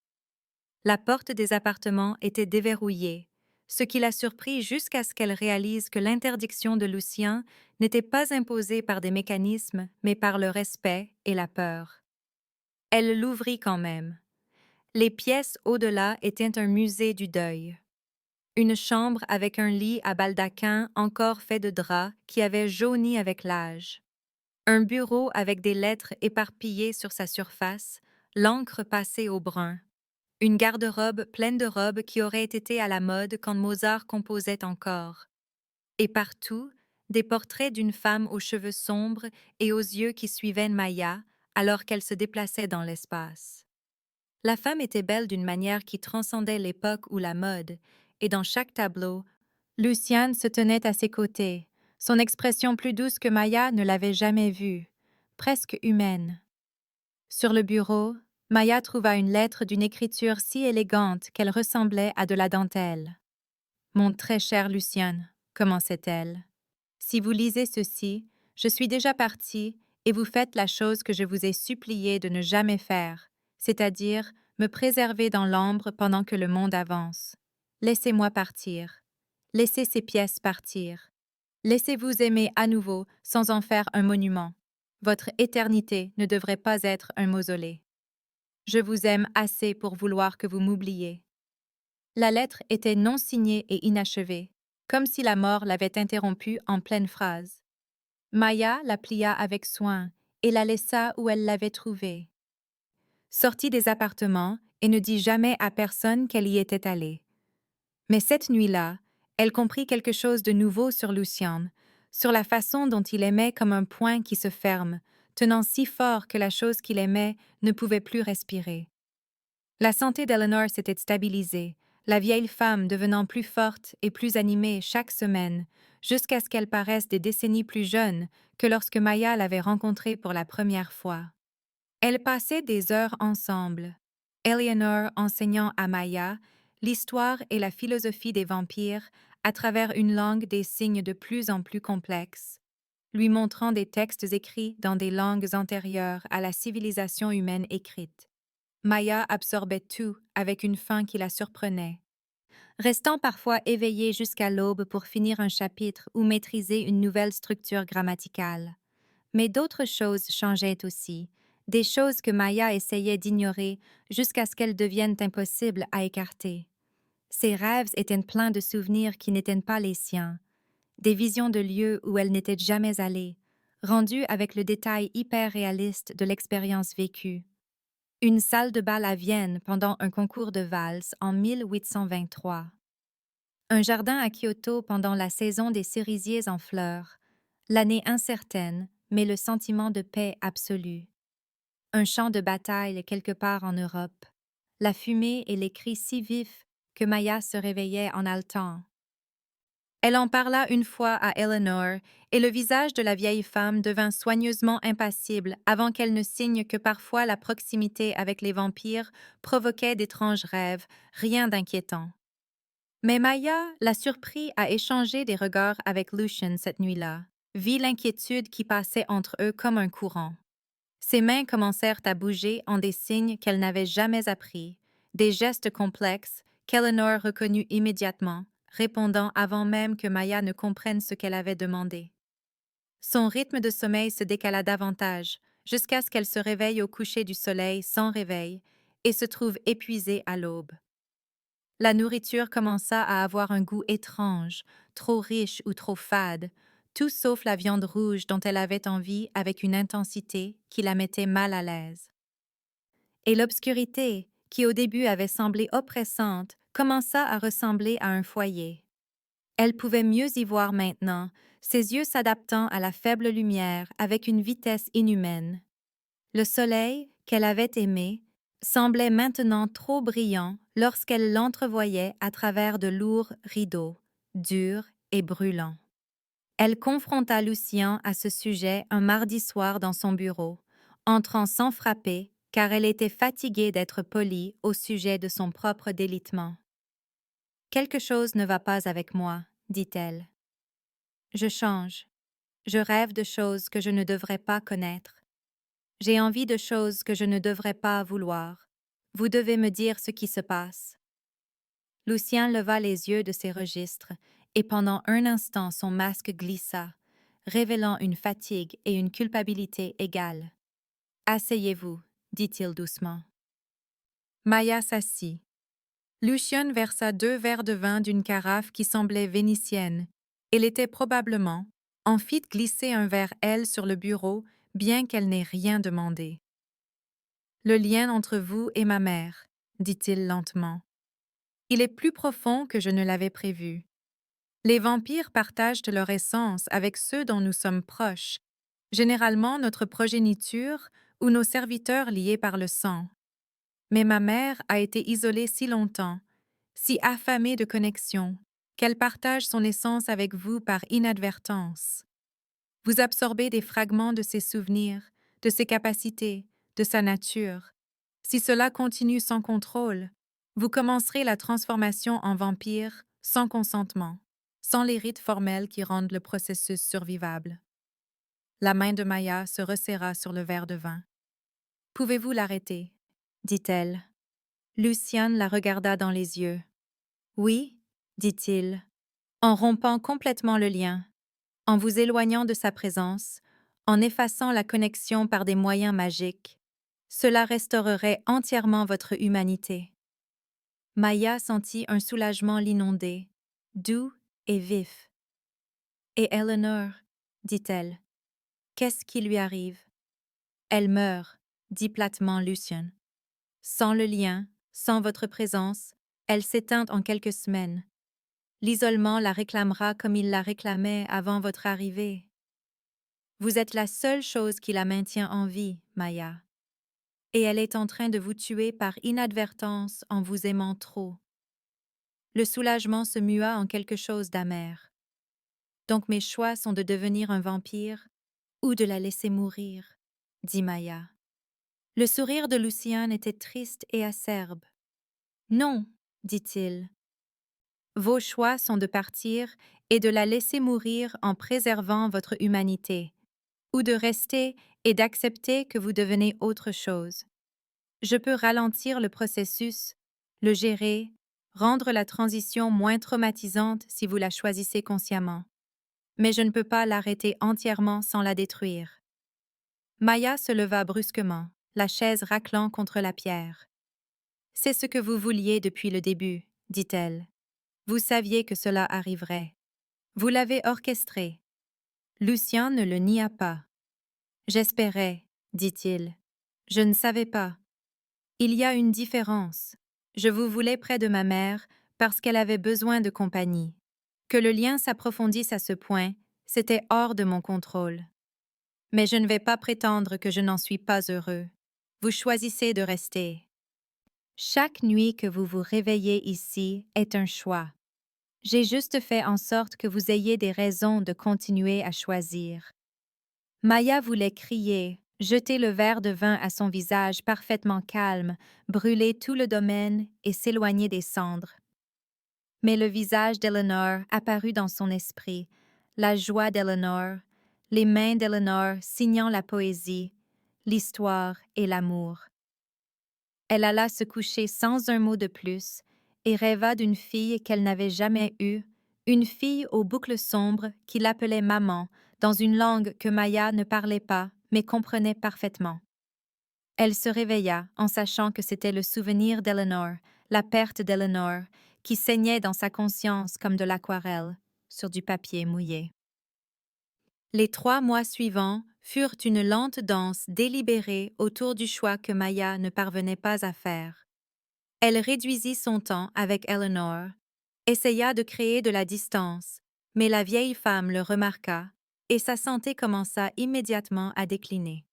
A: La porte des appartements était déverrouillée, ce qui la surprit jusqu'à ce qu'elle réalise que l'interdiction de Lucien n'était pas imposée par des mécanismes, mais par le respect et la peur. Elle l'ouvrit quand même. Les pièces au-delà étaient un musée du deuil. Une chambre avec un lit à baldaquin encore fait de drap qui avait jauni avec l'âge. Un bureau avec des lettres éparpillées sur sa surface, l'encre passée au brun. Une garde-robe pleine de robes qui auraient été à la mode quand Mozart composait encore. Et partout, des portraits d'une femme aux cheveux sombres et aux yeux qui suivaient Maya alors qu'elle se déplaçait dans l'espace. La femme était belle d'une manière qui transcendait l'époque ou la mode, et dans chaque tableau, Luciane se tenait à ses côtés, son expression plus douce que Maya ne l'avait jamais vue, presque humaine. Sur le bureau, Maya trouva une lettre d'une écriture si élégante qu'elle ressemblait à de la dentelle. « Mon très cher Luciane, » commençait-elle, « si vous lisez ceci, je suis déjà partie et vous faites la chose que je vous ai supplié de ne jamais faire, c'est-à-dire me préserver dans l'ombre pendant que le monde avance. Laissez-moi partir. Laissez ces pièces partir. Laissez-vous aimer à nouveau sans en faire un monument. Votre éternité ne devrait pas être un mausolée. Je vous aime assez pour vouloir que vous m'oubliez. » La lettre était non signée et inachevée, comme si la mort l'avait interrompue en pleine phrase. Maya la plia avec soin et la laissa où elle l'avait trouvée. Sortit des appartements et ne dit jamais à personne qu'elle y était allée. Mais cette nuit-là, elle comprit quelque chose de nouveau sur Lucian, sur la façon dont il aimait comme un poing qui se ferme, tenant si fort que la chose qu'il aimait ne pouvait plus respirer. La santé d'Eleanor s'était stabilisée, la vieille femme devenant plus forte et plus animée chaque semaine, jusqu'à ce qu'elle paraisse des décennies plus jeune que lorsque Maya l'avait rencontrée pour la première fois. Elles passaient des heures ensemble, Eleanor enseignant à Maya l'histoire et la philosophie des vampires à travers une langue des signes de plus en plus complexe, lui montrant des textes écrits dans des langues antérieures à la civilisation humaine écrite. Maya absorbait tout avec une faim qui la surprenait, restant parfois éveillée jusqu'à l'aube pour finir un chapitre ou maîtriser une nouvelle structure grammaticale. Mais d'autres choses changeaient aussi, des choses que Maya essayait d'ignorer jusqu'à ce qu'elles deviennent impossibles à écarter. Ses rêves étaient pleins de souvenirs qui n'étaient pas les siens, des visions de lieux où elle n'était jamais allée, rendues avec le détail hyper réaliste de l'expérience vécue. Une salle de bal à Vienne pendant un concours de valse en 1823. Un jardin à Kyoto pendant la saison des cerisiers en fleurs, l'année incertaine, mais le sentiment de paix absolue. Un champ de bataille quelque part en Europe, la fumée et les cris si vifs que Maya se réveillait en haletant. Elle en parla une fois à Eleanor, et le visage de la vieille femme devint soigneusement impassible avant qu'elle ne signe que parfois la proximité avec les vampires provoquait d'étranges rêves, rien d'inquiétant. Mais Maya la surprit à échanger des regards avec Lucian cette nuit-là, vit l'inquiétude qui passait entre eux comme un courant. Ses mains commencèrent à bouger en des signes qu'elle n'avait jamais appris, des gestes complexes qu'Eleanor reconnut immédiatement, répondant avant même que Maya ne comprenne ce qu'elle avait demandé. Son rythme de sommeil se décala davantage, jusqu'à ce qu'elle se réveille au coucher du soleil sans réveil et se trouve épuisée à l'aube. La nourriture commença à avoir un goût étrange, trop riche ou trop fade, tout sauf la viande rouge dont elle avait envie avec une intensité qui la mettait mal à l'aise. Et l'obscurité, qui au début avait semblé oppressante, commença à ressembler à un foyer. Elle pouvait mieux y voir maintenant, ses yeux s'adaptant à la faible lumière avec une vitesse inhumaine. Le soleil, qu'elle avait aimé, semblait maintenant trop brillant lorsqu'elle l'entrevoyait à travers de lourds rideaux, durs et brûlants. Elle confronta Lucien à ce sujet un mardi soir dans son bureau, entrant sans frapper, car elle était fatiguée d'être polie au sujet de son propre délitement. « Quelque chose ne va pas avec moi, » dit-elle. « Je change. Je rêve de choses que je ne devrais pas connaître. J'ai envie de choses que je ne devrais pas vouloir. Vous devez me dire ce qui se passe. » Lucien leva les yeux de ses registres, et pendant un instant son masque glissa, révélant une fatigue et une culpabilité égales. « Asseyez-vous, dit-il doucement. Maya s'assit. Lucien versa 2 verres de vin d'une carafe qui semblait vénitienne. Elle était probablement, en fit glisser un vers elle sur le bureau, bien qu'elle n'ait rien demandé. Le lien entre vous et ma mère, dit-il lentement. Il est plus profond que je ne l'avais prévu. Les vampires partagent leur essence avec ceux dont nous sommes proches, généralement notre progéniture ou nos serviteurs liés par le sang. Mais ma mère a été isolée si longtemps, si affamée de connexion, qu'elle partage son essence avec vous par inadvertance. Vous absorbez des fragments de ses souvenirs, de ses capacités, de sa nature. Si cela continue sans contrôle, vous commencerez la transformation en vampire sans consentement, sans les rites formels qui rendent le processus survivable. La main de Maya se resserra sur le verre de vin. « Pouvez-vous l'arrêter » dit-elle. Lucien la regarda dans les yeux. « Oui » dit-il, en rompant complètement le lien, en vous éloignant de sa présence, en effaçant la connexion par des moyens magiques. Cela restaurerait entièrement votre humanité. Maya sentit un soulagement l'inonder, doux et vif. « Et Eleanor » dit-elle. « Qu'est-ce qui lui arrive ?»« Elle meurt » dit platement Lucien. « Sans le lien, sans votre présence, elle s'éteint en quelques semaines. L'isolement la réclamera comme il la réclamait avant votre arrivée. Vous êtes la seule chose qui la maintient en vie, Maya. Et elle est en train de vous tuer par inadvertance en vous aimant trop. » Le soulagement se mua en quelque chose d'amer. « Donc mes choix sont de devenir un vampire ou de la laisser mourir, » dit Maya. Le sourire de Lucien était triste et acerbe. « Non, » dit-il. « Vos choix sont de partir et de la laisser mourir en préservant votre humanité, ou de rester et d'accepter que vous devenez autre chose. Je peux ralentir le processus, le gérer, rendre la transition moins traumatisante si vous la choisissez consciemment. Mais je ne peux pas l'arrêter entièrement sans la détruire. » Maya se leva brusquement, la chaise raclant contre la pierre. « C'est ce que vous vouliez depuis le début, » dit-elle. « Vous saviez que cela arriverait. Vous l'avez orchestré. » Lucien ne le nia pas. « J'espérais, » dit-il. « Je ne savais pas. Il y a une différence. Je vous voulais près de ma mère parce qu'elle avait besoin de compagnie. Que le lien s'approfondisse à ce point, c'était hors de mon contrôle. Mais je ne vais pas prétendre que je n'en suis pas heureux. Vous choisissez de rester. Chaque nuit que vous vous réveillez ici est un choix. J'ai juste fait en sorte que vous ayez des raisons de continuer à choisir. » Maya voulait crier, jeter le verre de vin à son visage parfaitement calme, brûler tout le domaine et s'éloigner des cendres. Mais le visage d'Eleanor apparut dans son esprit, la joie d'Eleanor, les mains d'Eleanor signant la poésie, l'histoire et l'amour. Elle alla se coucher sans un mot de plus et rêva d'une fille qu'elle n'avait jamais eue, une fille aux boucles sombres qui l'appelait maman dans une langue que Maya ne parlait pas mais comprenait parfaitement. Elle se réveilla en sachant que c'était le souvenir d'Eleanor, la perte d'Eleanor, qui saignait dans sa conscience comme de l'aquarelle sur du papier mouillé. Les 3 mois suivants furent une lente danse délibérée autour du choix que Maya ne parvenait pas à faire. Elle réduisit son temps avec Eleanor, essaya de créer de la distance, mais la vieille femme le remarqua et sa santé commença immédiatement à décliner.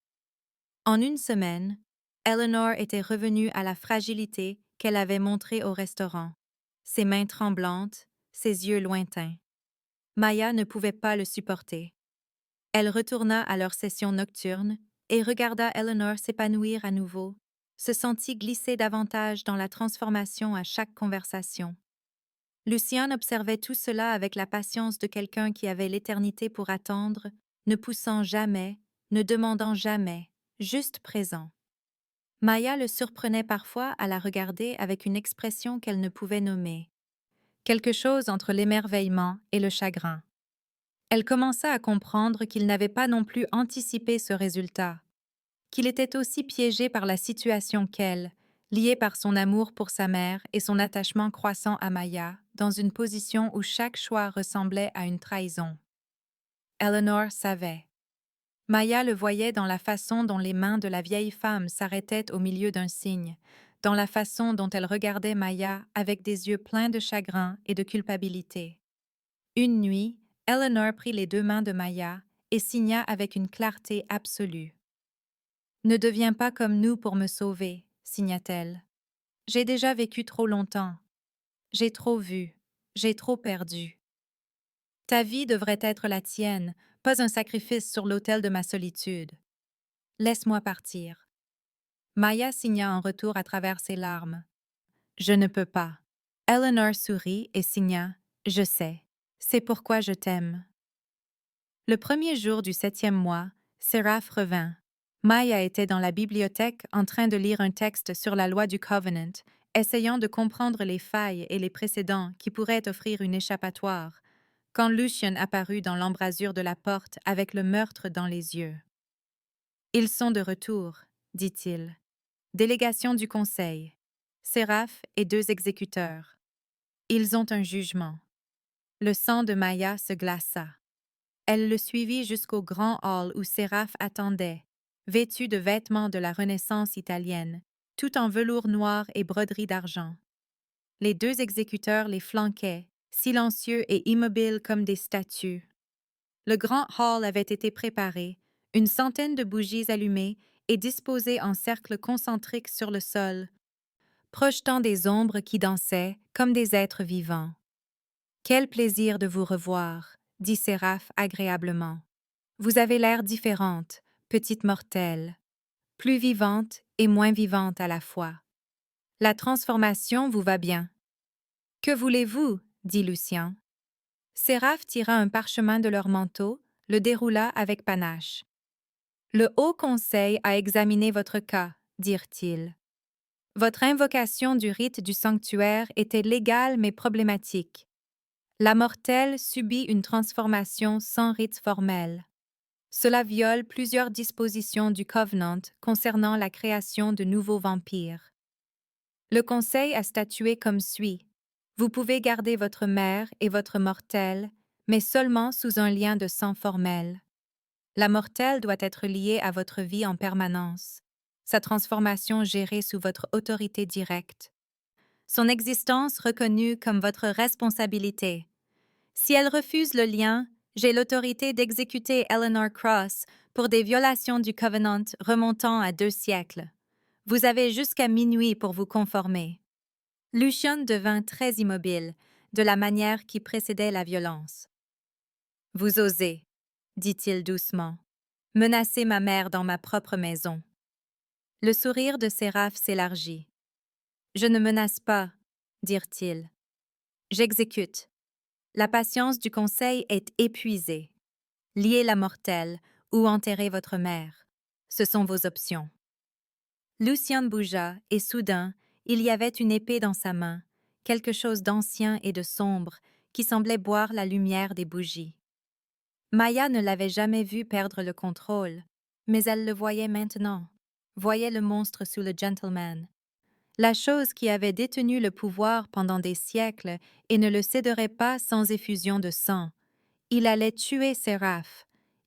A: En une semaine, Eleanor était revenue à la fragilité qu'elle avait montrée au restaurant, ses mains tremblantes, ses yeux lointains. Maya ne pouvait pas le supporter. Elle retourna à leur session nocturne et regarda Eleanor s'épanouir à nouveau, se sentit glisser davantage dans la transformation à chaque conversation. Lucien observait tout cela avec la patience de quelqu'un qui avait l'éternité pour attendre, ne poussant jamais, ne demandant jamais, juste présent. Maya le surprenait parfois à la regarder avec une expression qu'elle ne pouvait nommer, quelque chose entre l'émerveillement et le chagrin. Elle commença à comprendre qu'il n'avait pas non plus anticipé ce résultat, qu'il était aussi piégé par la situation qu'elle, liée par son amour pour sa mère et son attachement croissant à Maya, dans une position où chaque choix ressemblait à une trahison. Eleanor savait. Maya le voyait dans la façon dont les mains de la vieille femme s'arrêtaient au milieu d'un signe, dans la façon dont elle regardait Maya avec des yeux pleins de chagrin et de culpabilité. Une nuit, Eleanor prit les deux mains de Maya et signa avec une clarté absolue. « Ne deviens pas comme nous pour me sauver, » signa-t-elle. « J'ai déjà vécu trop longtemps. J'ai trop vu. J'ai trop perdu. Ta vie devrait être la tienne, pas un sacrifice sur l'autel de ma solitude. Laisse-moi partir. » Maya signa en retour à travers ses larmes. « Je ne peux pas. » Eleanor sourit et signa. « Je sais. C'est pourquoi je t'aime. » Le premier jour du 7e mois, Séraph revint. Maya était dans la bibliothèque en train de lire un texte sur la loi du Covenant, essayant de comprendre les failles et les précédents qui pourraient offrir une échappatoire, quand Lucien apparut dans l'embrasure de la porte avec le meurtre dans les yeux. « Ils sont de retour, » dit-il. « Délégation du conseil. Séraph et 2 exécuteurs. Ils ont un jugement. » Le sang de Maya se glaça. Elle le suivit jusqu'au grand hall où Séraph attendait, vêtu de vêtements de la Renaissance italienne, tout en velours noir et broderie d'argent. Les 2 exécuteurs les flanquaient, silencieux et immobiles comme des statues. Le grand hall avait été préparé, une centaine de bougies allumées et disposées en cercle concentrique sur le sol, projetant des ombres qui dansaient comme des êtres vivants. « Quel plaisir de vous revoir, » dit Séraph agréablement. « Vous avez l'air différente, petite mortelle, plus vivante et moins vivante à la fois. La transformation vous va bien. »« Que voulez-vous » dit Lucien. Séraph tira un parchemin de leur manteau, le déroula avec panache. « Le Haut Conseil a examiné votre cas, dirent-ils. Votre invocation du rite du sanctuaire était légale mais problématique. La mortelle subit une transformation sans rite formel. Cela viole plusieurs dispositions du Covenant concernant la création de nouveaux vampires. Le Conseil a statué comme suit. Vous pouvez garder votre mère et votre mortelle, mais seulement sous un lien de sang formel. La mortelle doit être liée à votre vie en permanence, sa transformation gérée sous votre autorité directe, son existence reconnue comme votre responsabilité. Si elle refuse le lien, j'ai l'autorité d'exécuter Eleanor Cross pour des violations du Covenant remontant à 2 siècles. Vous avez jusqu'à minuit pour vous conformer. » Lucien devint très immobile, de la manière qui précédait la violence. « Vous osez, » dit-il doucement, « menacer ma mère dans ma propre maison. » Le sourire de Séraph s'élargit. « Je ne menace pas, » dirent-ils. « J'exécute. La patience du conseil est épuisée. Liez la mortelle ou enterrez votre mère. Ce sont vos options. » Lucien bougea et soudain, il y avait une épée dans sa main, quelque chose d'ancien et de sombre qui semblait boire la lumière des bougies. Maya ne l'avait jamais vu perdre le contrôle, mais elle le voyait maintenant, voyait le monstre sous le gentleman. La chose qui avait détenu le pouvoir pendant des siècles et ne le céderait pas sans effusion de sang. Il allait tuer Séraph.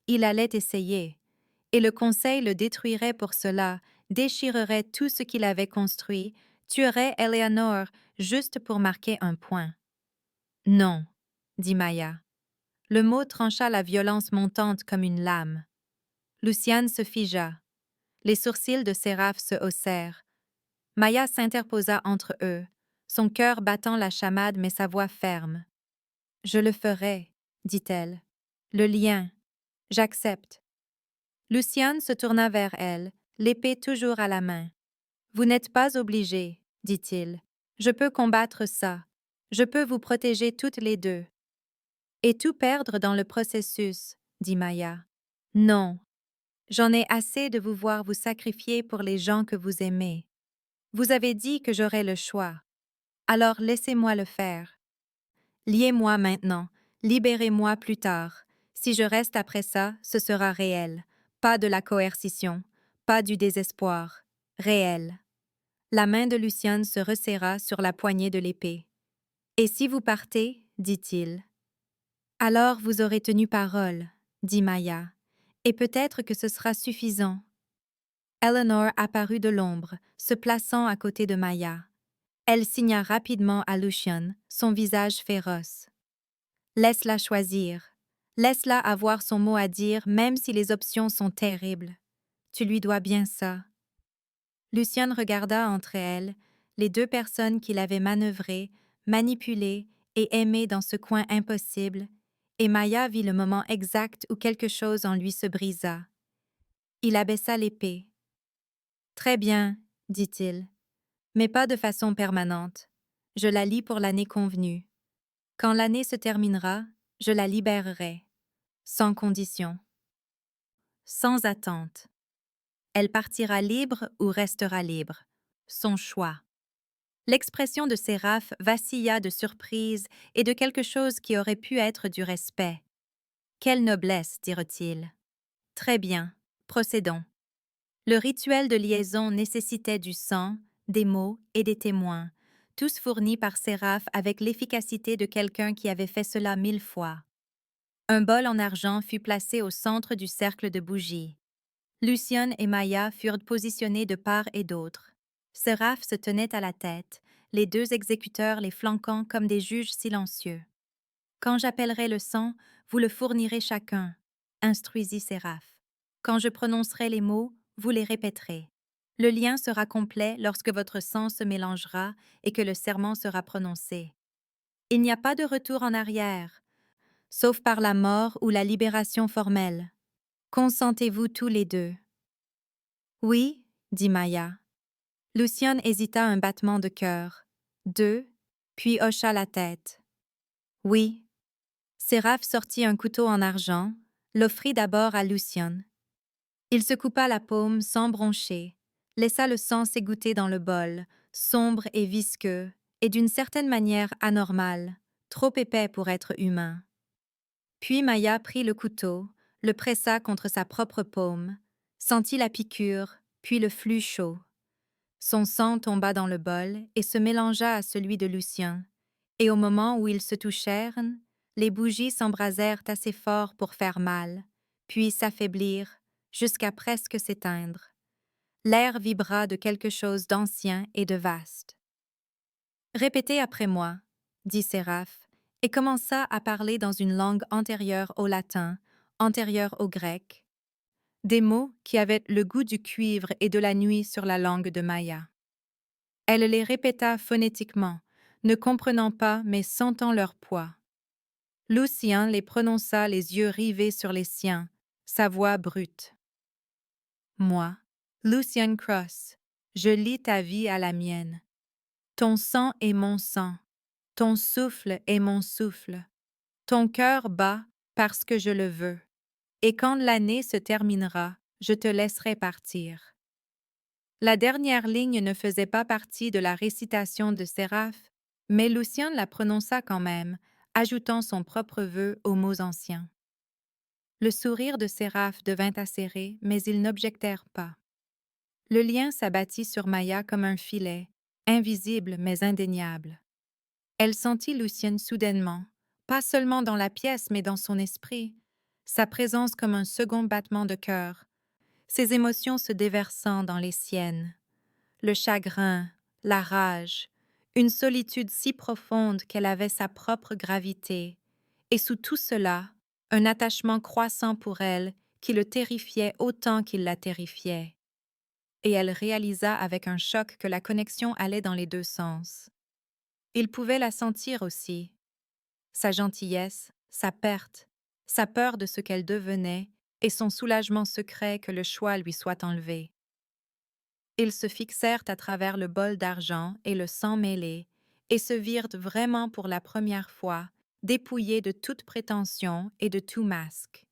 A: Il allait essayer. Et le conseil le détruirait pour cela, déchirerait tout ce qu'il avait construit, tuerait Eleanor juste pour marquer un point. « Non, » dit Maya. Le mot trancha la violence montante comme une lame. Luciane se figea. Les sourcils de Séraph se haussèrent. Maya s'interposa entre eux, son cœur battant la chamade mais sa voix ferme. « Je le ferai, » dit-elle. « Le lien. J'accepte. » Luciane se tourna vers elle, l'épée toujours à la main. « Vous n'êtes pas obligée, » dit-il. « Je peux combattre ça. Je peux vous protéger toutes les deux. »« Et tout perdre dans le processus, » dit Maya. « Non. J'en ai assez de vous voir vous sacrifier pour les gens que vous aimez. Vous avez dit que j'aurais le choix. Alors laissez-moi le faire. » Liez-moi maintenant, libérez-moi plus tard. Si je reste après ça, ce sera réel. Pas de la coercition, pas du désespoir. Réel. La main de Lucien se resserra sur la poignée de l'épée. Et si vous partez, dit-il. Alors vous aurez tenu parole, dit Maya, et peut-être que ce sera suffisant. Eleanor apparut de l'ombre, se plaçant à côté de Maya. Elle signa rapidement à Lucien, son visage féroce. Laisse-la choisir. Laisse-la avoir son mot à dire, même si les options sont terribles. Tu lui dois bien ça. Lucien regarda entre elles, les deux personnes qu'il avait manœuvrées, manipulées et aimées dans ce coin impossible, et Maya vit le moment exact où quelque chose en lui se brisa. Il abaissa l'épée. Très bien, dit-il, mais pas de façon permanente. Je la lis pour l'année convenue. Quand l'année se terminera, je la libérerai, sans condition, sans attente. Elle partira libre ou restera libre. Son choix. L'expression de Séraph vacilla de surprise et de quelque chose qui aurait pu être du respect. Quelle noblesse, dirent-ils. Très bien, procédons. Le rituel de liaison nécessitait du sang, des mots et des témoins, tous fournis par Séraph avec l'efficacité de quelqu'un qui avait fait cela 1000 fois. Un bol en argent fut placé au centre du cercle de bougies. Lucien et Maya furent positionnés de part et d'autre. Séraph se tenait à la tête, les deux exécuteurs les flanquant comme des juges silencieux. « Quand j'appellerai le sang, vous le fournirez chacun, » instruisit Séraph. « Quand je prononcerai les mots, vous les répéterez. Le lien sera complet lorsque votre sang se mélangera et que le serment sera prononcé. Il n'y a pas de retour en arrière, sauf par la mort ou la libération formelle. Consentez-vous tous les deux? » Oui, dit Maya. Lucien hésita un battement de cœur. Deux, puis hocha la tête. Oui. Séraph sortit un couteau en argent, l'offrit d'abord à Lucien. Il se coupa la paume sans broncher, laissa le sang s'égoutter dans le bol, sombre et visqueux, et d'une certaine manière anormal, trop épais pour être humain. Puis Maya prit le couteau, le pressa contre sa propre paume, sentit la piqûre, puis le flux chaud. Son sang tomba dans le bol et se mélangea à celui de Lucien, et au moment où ils se touchèrent, les bougies s'embrasèrent assez fort pour faire mal, puis s'affaiblir, jusqu'à presque s'éteindre. L'air vibra de quelque chose d'ancien et de vaste. « Répétez après moi, » dit Séraph, et commença à parler dans une langue antérieure au latin, antérieure au grec, des mots qui avaient le goût du cuivre et de la nuit sur la langue de Maya. Elle les répéta phonétiquement, ne comprenant pas mais sentant leur poids. Lucien les prononça les yeux rivés sur les siens, sa voix brute. Moi, Lucien Cross, je lis ta vie à la mienne. Ton sang est mon sang, ton souffle est mon souffle. Ton cœur bat parce que je le veux. Et quand l'année se terminera, je te laisserai partir. La dernière ligne ne faisait pas partie de la récitation de Séraph, mais Lucien la prononça quand même, ajoutant son propre vœu aux mots anciens. Le sourire de Séraph devint acéré, mais ils n'objectèrent pas. Le lien s'abattit sur Maya comme un filet, invisible mais indéniable. Elle sentit Lucien soudainement, pas seulement dans la pièce mais dans son esprit, sa présence comme un second battement de cœur, ses émotions se déversant dans les siennes. Le chagrin, la rage, une solitude si profonde qu'elle avait sa propre gravité, et sous tout cela, un attachement croissant pour elle qui le terrifiait autant qu'il la terrifiait. Et elle réalisa avec un choc que la connexion allait dans les deux sens. Il pouvait la sentir aussi. Sa gentillesse, sa perte, sa peur de ce qu'elle devenait et son soulagement secret que le choix lui soit enlevé. Ils se fixèrent à travers le bol d'argent et le sang mêlé, et se virent vraiment pour la première fois, dépouillés de toute prétention et de tout masque.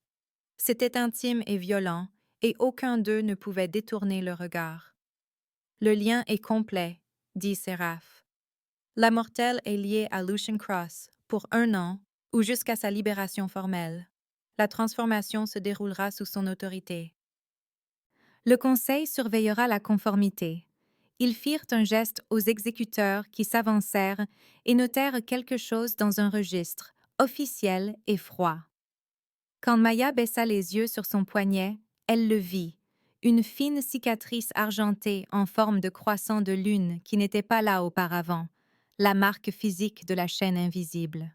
A: C'était intime et violent, et aucun d'eux ne pouvait détourner le regard. « Le lien est complet, » dit Séraph. « La mortelle est liée à Lucien Cross, pour 1 an ou jusqu'à sa libération formelle. La transformation se déroulera sous son autorité. Le conseil surveillera la conformité. Ils firent un geste aux exécuteurs qui s'avancèrent et notèrent quelque chose dans un registre, officiel et froid. Quand Maya baissa les yeux sur son poignet, elle le vit, une fine cicatrice argentée en forme de croissant de lune qui n'était pas là auparavant, la marque physique de la chaîne invisible.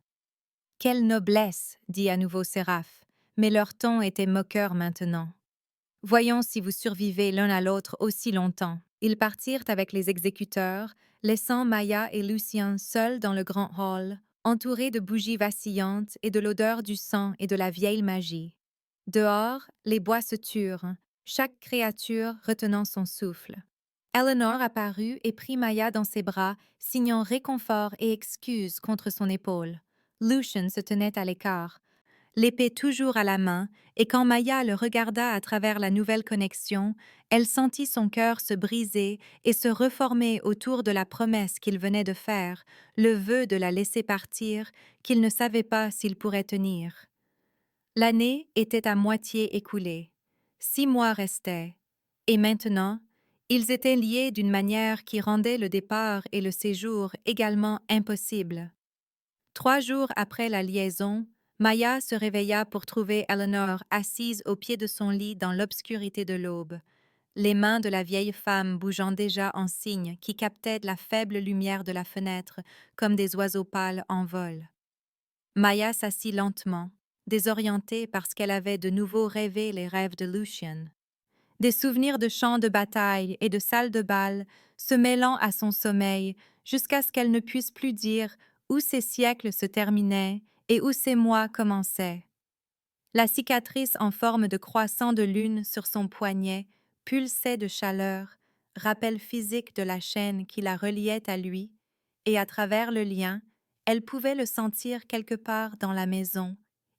A: Quelle noblesse, dit à nouveau Séraph, mais leur ton était moqueur maintenant. Voyons si vous survivez l'un à l'autre aussi longtemps. Ils partirent avec les exécuteurs, laissant Maya et Lucien seuls dans le grand hall, entourés de bougies vacillantes et de l'odeur du sang et de la vieille magie. Dehors, les bois se turent, chaque créature retenant son souffle. Eleanor apparut et prit Maya dans ses bras, signant réconfort et excuse contre son épaule. Lucien se tenait à l'écart, l'épée toujours à la main, et quand Maya le regarda à travers la nouvelle connexion, elle sentit son cœur se briser et se reformer autour de la promesse qu'il venait de faire, le vœu de la laisser partir, qu'il ne savait pas s'il pourrait tenir. L'année était à moitié écoulée. 6 mois restaient, et maintenant, ils étaient liés d'une manière qui rendait le départ et le séjour également impossibles. 3 jours après la liaison, Maya se réveilla pour trouver Eleanor assise au pied de son lit dans l'obscurité de l'aube, les mains de la vieille femme bougeant déjà en signe qui captaient la faible lumière de la fenêtre comme des oiseaux pâles en vol. Maya s'assit lentement, désorientée parce qu'elle avait de nouveau rêvé les rêves de Lucien. Des souvenirs de champs de bataille et de salles de bal se mêlant à son sommeil jusqu'à ce qu'elle ne puisse plus dire où ces siècles se terminaient et où ces mois commençaient. La cicatrice en forme de croissant de lune sur son poignet pulsait de chaleur, rappel physique de la chaîne qui la reliait à lui, et à travers le lien, elle pouvait le sentir quelque part dans la maison,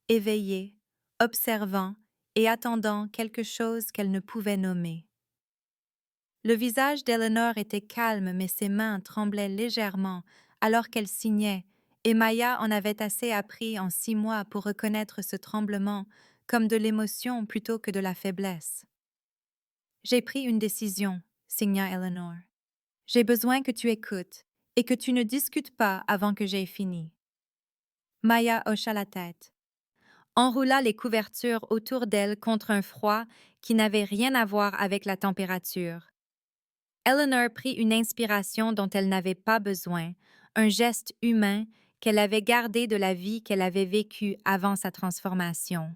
A: éveillé, observant et attendant quelque chose qu'elle ne pouvait nommer. Le visage d'Eleanor était calme, mais ses mains tremblaient légèrement alors qu'elle signait, et Maya en avait assez appris en 6 mois pour reconnaître ce tremblement comme de l'émotion plutôt que de la faiblesse. « J'ai pris une décision, » signa Eleanor. « J'ai besoin que tu écoutes et que tu ne discutes pas avant que j'aie fini. » Maya hocha la tête, enroula les couvertures autour d'elle contre un froid qui n'avait rien à voir avec la température. Eleanor prit une inspiration dont elle n'avait pas besoin, un geste humain qu'elle avait gardé de la vie qu'elle avait vécue avant sa transformation.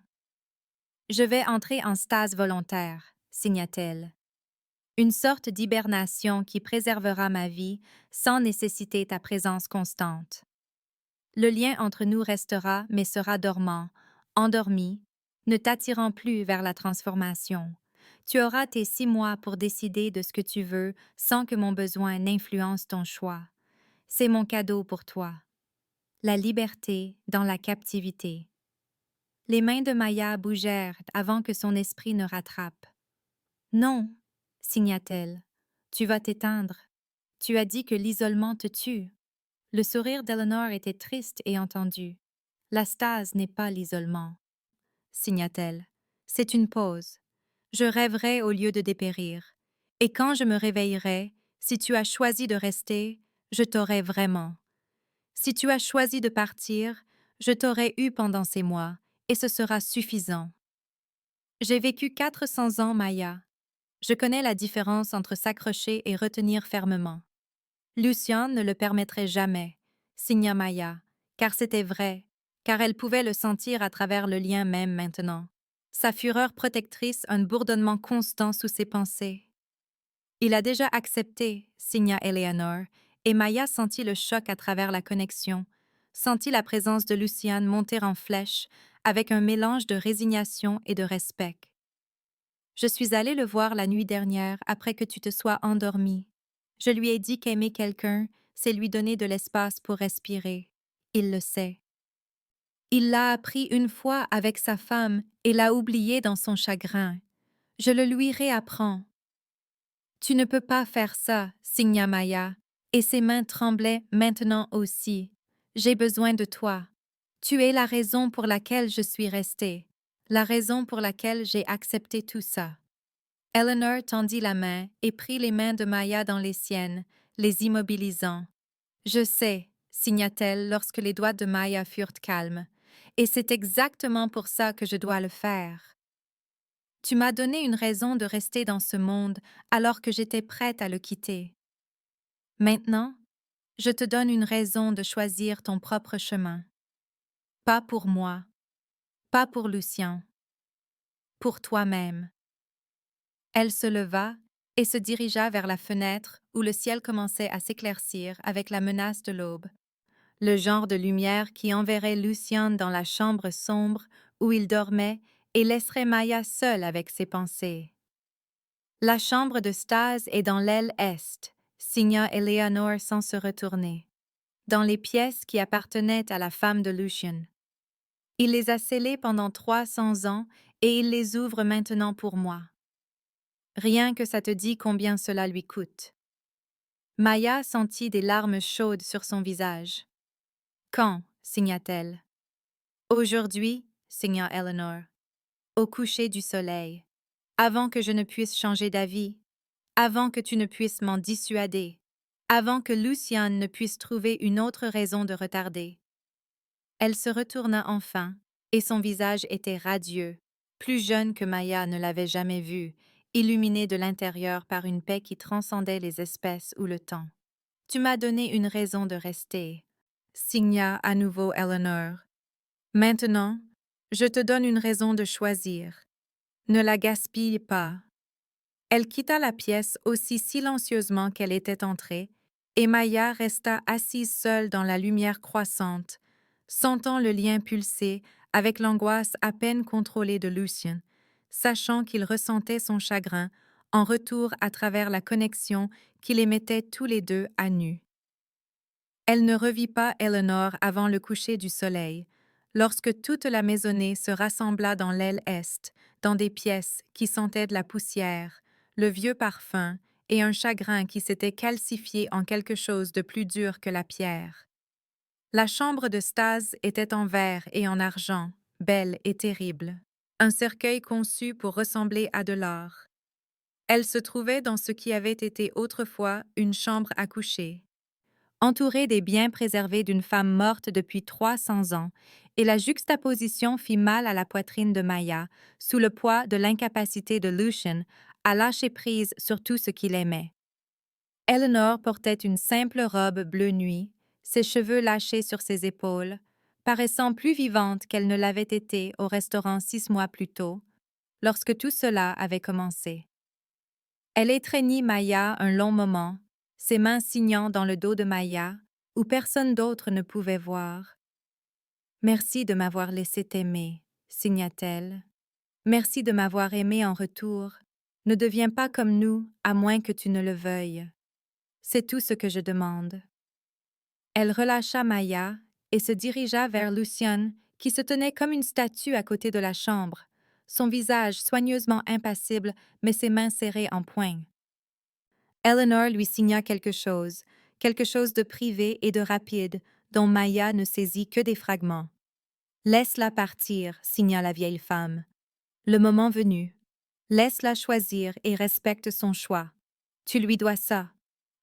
A: « Je vais entrer en stase volontaire, » signa-t-elle. « Une sorte d'hibernation qui préservera ma vie sans nécessiter ta présence constante. Le lien entre nous restera mais sera dormant, endormi, ne t'attirant plus vers la transformation. Tu auras tes 6 mois pour décider de ce que tu veux sans que mon besoin n'influence ton choix. C'est mon cadeau pour toi. La liberté dans la captivité. » Les mains de Maya bougèrent avant que son esprit ne rattrape. « Non, » signa-t-elle, « tu vas t'éteindre. Tu as dit que l'isolement te tue. » Le sourire d'Eleanor était triste et entendu. « La stase n'est pas l'isolement, » signa-t-elle. « C'est une pause. Je rêverai au lieu de dépérir. Et quand je me réveillerai, si tu as choisi de rester, je t'aurai vraiment. Si tu as choisi de partir, je t'aurai eu pendant ces mois, et ce sera suffisant. J'ai vécu 400 ans, Maya. Je connais la différence entre s'accrocher et retenir fermement. Lucien ne le permettrait jamais, signa Maya, car c'était vrai, car elle pouvait le sentir à travers le lien même maintenant. Sa fureur protectrice, un bourdonnement constant sous ses pensées. Il a déjà accepté, signa Eleanor, et Maya sentit le choc à travers la connexion, sentit la présence de Lucien monter en flèche avec un mélange de résignation et de respect. Je suis allée le voir la nuit dernière après que tu te sois endormi. Je lui ai dit qu'aimer quelqu'un, c'est lui donner de l'espace pour respirer. Il le sait. Il l'a appris une fois avec sa femme et l'a oublié dans son chagrin. Je le lui réapprends. Tu ne peux pas faire ça, signa Maya, et ses mains tremblaient maintenant aussi. J'ai besoin de toi. Tu es la raison pour laquelle je suis restée, la raison pour laquelle j'ai accepté tout ça. Eleanor tendit la main et prit les mains de Maya dans les siennes, les immobilisant. Je sais, signa-t-elle lorsque les doigts de Maya furent calmes, et c'est exactement pour ça que je dois le faire. Tu m'as donné une raison de rester dans ce monde alors que j'étais prête à le quitter. Maintenant, je te donne une raison de choisir ton propre chemin. Pas pour moi, pas pour Lucien, pour toi-même. Elle se leva et se dirigea vers la fenêtre où le ciel commençait à s'éclaircir avec la menace de l'aube, le genre de lumière qui enverrait Lucien dans la chambre sombre où il dormait et laisserait Maya seule avec ses pensées. La chambre de Stas est dans l'aile est, signa Eleanor sans se retourner, dans les pièces qui appartenaient à la femme de Lucien. Il les a scellées pendant 300 ans et il les ouvre maintenant pour moi. Rien que ça te dit combien cela lui coûte. Maya sentit des larmes chaudes sur son visage. Quand, signa-t-elle. Aujourd'hui, signa Eleanor. Au coucher du soleil. Avant que je ne puisse changer d'avis. Avant que tu ne puisses m'en dissuader. Avant que Lucien ne puisse trouver une autre raison de retarder. Elle se retourna enfin, et son visage était radieux, plus jeune que Maya ne l'avait jamais vu, illuminé de l'intérieur par une paix qui transcendait les espèces ou le temps. « Tu m'as donné une raison de rester », signa à nouveau Eleanor. « Maintenant, je te donne une raison de choisir. Ne la gaspille pas. » Elle quitta la pièce aussi silencieusement qu'elle était entrée, et Maya resta assise seule dans la lumière croissante, sentant le lien pulser avec l'angoisse à peine contrôlée de Lucien, sachant qu'il ressentait son chagrin en retour à travers la connexion qui les mettait tous les deux à nu. Elle ne revit pas Eleanor avant le coucher du soleil, lorsque toute la maisonnée se rassembla dans l'aile est, dans des pièces qui sentaient de la poussière, le vieux parfum et un chagrin qui s'était calcifié en quelque chose de plus dur que la pierre. La chambre de Stas était en verre et en argent, belle et terrible, un cercueil conçu pour ressembler à de l'or. Elle se trouvait dans ce qui avait été autrefois une chambre à coucher, entourée des biens préservés d'une femme morte depuis 300 ans, et la juxtaposition fit mal à la poitrine de Maya, sous le poids de l'incapacité de Lucien à lâcher prise sur tout ce qu'il aimait. Eleanor portait une simple robe bleu nuit, ses cheveux lâchés sur ses épaules, paraissant plus vivante qu'elle ne l'avait été au restaurant 6 mois plus tôt, lorsque tout cela avait commencé. Elle étreignit Maya un long moment, ses mains signant dans le dos de Maya, où personne d'autre ne pouvait voir. « Merci de m'avoir laissé t'aimer, » signa-t-elle. « Merci de m'avoir aimé en retour. Ne deviens pas comme nous, à moins que tu ne le veuilles. C'est tout ce que je demande. » Elle relâcha Maya et se dirigea vers Lucien, qui se tenait comme une statue à côté de la chambre, son visage soigneusement impassible, mais ses mains serrées en poing. Eleanor lui signa quelque chose de privé et de rapide, dont Maya ne saisit que des fragments. « Laisse-la partir, » signa la vieille femme. « Le moment venu. Laisse-la choisir et respecte son choix. Tu lui dois ça.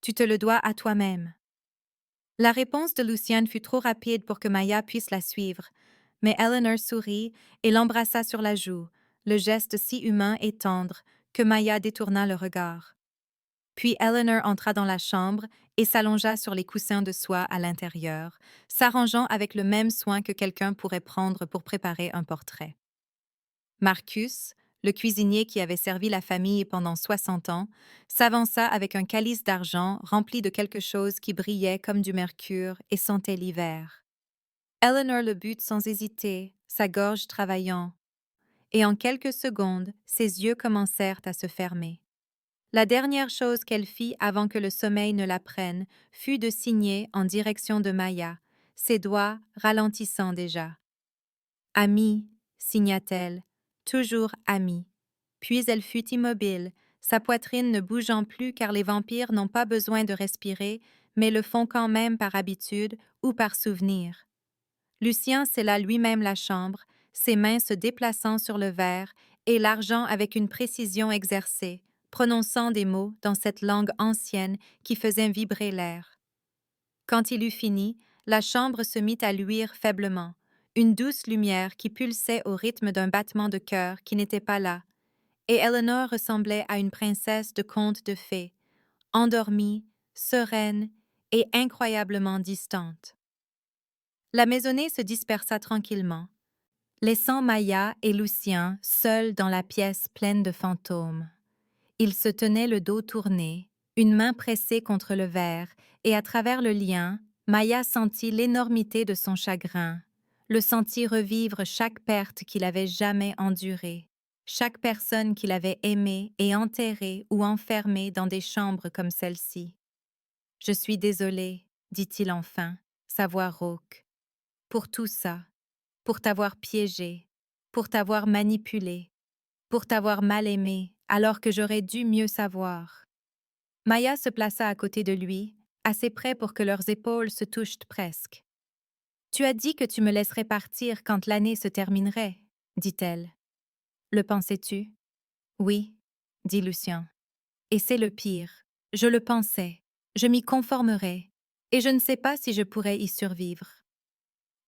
A: Tu te le dois à toi-même. » La réponse de Lucien fut trop rapide pour que Maya puisse la suivre, mais Eleanor sourit et l'embrassa sur la joue, le geste si humain et tendre que Maya détourna le regard. Puis Eleanor entra dans la chambre et s'allongea sur les coussins de soie à l'intérieur, s'arrangeant avec le même soin que quelqu'un pourrait prendre pour préparer un portrait. Marcus, le cuisinier qui avait servi la famille pendant 60 ans, s'avança avec un calice d'argent rempli de quelque chose qui brillait comme du mercure et sentait l'hiver. Eleanor le but sans hésiter, sa gorge travaillant, et en quelques secondes, ses yeux commencèrent à se fermer. La dernière chose qu'elle fit avant que le sommeil ne la prenne fut de signer en direction de Maya, ses doigts ralentissant déjà. « Amie », signa-t-elle, « toujours amie. » Puis elle fut immobile, sa poitrine ne bougeant plus car les vampires n'ont pas besoin de respirer, mais le font quand même par habitude ou par souvenir. Lucien scella lui-même la chambre, ses mains se déplaçant sur le verre et l'argent avec une précision exercée, prononçant des mots dans cette langue ancienne qui faisait vibrer l'air. Quand il eut fini, la chambre se mit à luire faiblement, une douce lumière qui pulsait au rythme d'un battement de cœur qui n'était pas là, et Eleanor ressemblait à une princesse de conte de fées, endormie, sereine et incroyablement distante. La maisonnée se dispersa tranquillement, laissant Maya et Lucien seuls dans la pièce pleine de fantômes. Ils se tenaient le dos tourné, une main pressée contre le verre, et à travers le lien, Maya sentit l'énormité de son chagrin, le sentit revivre chaque perte qu'il avait jamais endurée, chaque personne qu'il avait aimée et enterrée ou enfermée dans des chambres comme celle-ci. « Je suis désolé, dit-il enfin, sa voix rauque, pour tout ça, pour t'avoir piégé, pour t'avoir manipulé, pour t'avoir mal aimé, alors que j'aurais dû mieux savoir. » Maya se plaça à côté de lui, assez près pour que leurs épaules se touchent presque. « Tu as dit que tu me laisserais partir quand l'année se terminerait, dit-elle. Le pensais-tu? Oui, dit Lucien. Et c'est le pire. Je le pensais. Je m'y conformerai. Et je ne sais pas si je pourrais y survivre.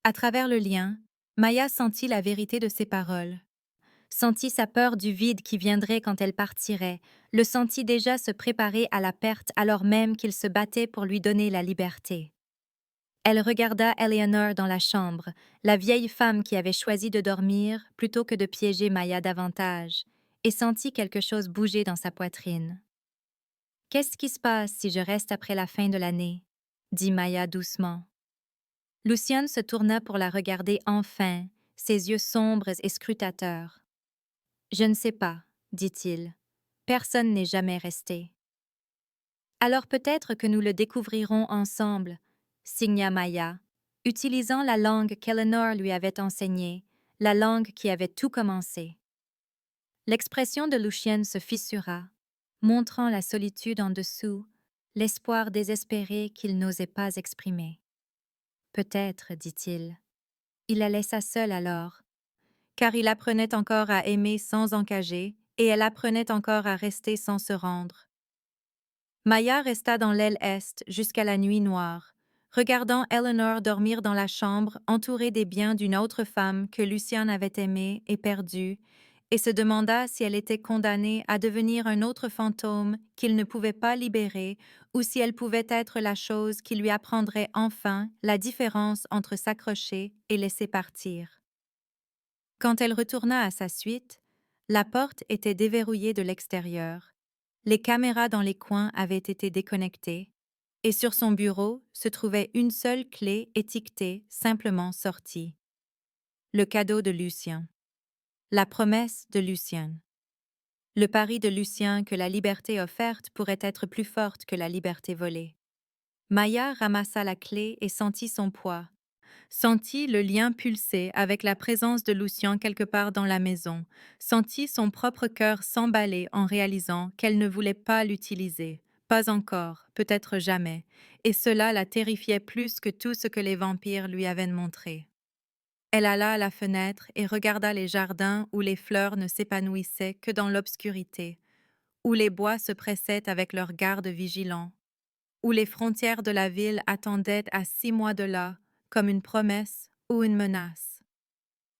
A: À travers le lien, Maya sentit la vérité de ses paroles. Sentit sa peur du vide qui viendrait quand elle partirait, le sentit déjà se préparer à la perte alors même qu'il se battait pour lui donner la liberté. Elle regarda Eleanor dans la chambre, la vieille femme qui avait choisi de dormir plutôt que de piéger Maya davantage, et sentit quelque chose bouger dans sa poitrine. « Qu'est-ce qui se passe si je reste après la fin de l'année » dit Maya doucement. Lucien se tourna pour la regarder enfin, ses yeux sombres et scrutateurs. « Je ne sais pas, dit-il. Personne n'est jamais resté. »« Alors peut-être que nous le découvrirons ensemble, » signa Maya, utilisant la langue qu'Eleanor lui avait enseignée, la langue qui avait tout commencé. L'expression de Lucien se fissura, montrant la solitude en dessous, l'espoir désespéré qu'il n'osait pas exprimer. « Peut-être, dit-il. » Il la laissa seule alors, car il apprenait encore à aimer sans encager, et elle apprenait encore à rester sans se rendre. Maya resta dans l'aile est jusqu'à la nuit noire, regardant Eleanor dormir dans la chambre entourée des biens d'une autre femme que Lucien avait aimée et perdue, et se demanda si elle était condamnée à devenir un autre fantôme qu'il ne pouvait pas libérer ou si elle pouvait être la chose qui lui apprendrait enfin la différence entre s'accrocher et laisser partir. Quand elle retourna à sa suite, la porte était déverrouillée de l'extérieur, les caméras dans les coins avaient été déconnectées, et sur son bureau se trouvait une seule clé étiquetée simplement sortie. Le cadeau de Lucien. La promesse de Lucien. Le pari de Lucien que la liberté offerte pourrait être plus forte que la liberté volée. Maya ramassa la clé et sentit son poids. Sentit le lien pulser avec la présence de Lucien quelque part dans la maison, sentit son propre cœur s'emballer en réalisant qu'elle ne voulait pas l'utiliser, pas encore, peut-être jamais, et cela la terrifiait plus que tout ce que les vampires lui avaient montré. Elle alla à la fenêtre et regarda les jardins où les fleurs ne s'épanouissaient que dans l'obscurité, où les bois se pressaient avec leurs gardes vigilants, où les frontières de la ville attendaient à 6 mois de là, comme une promesse ou une menace.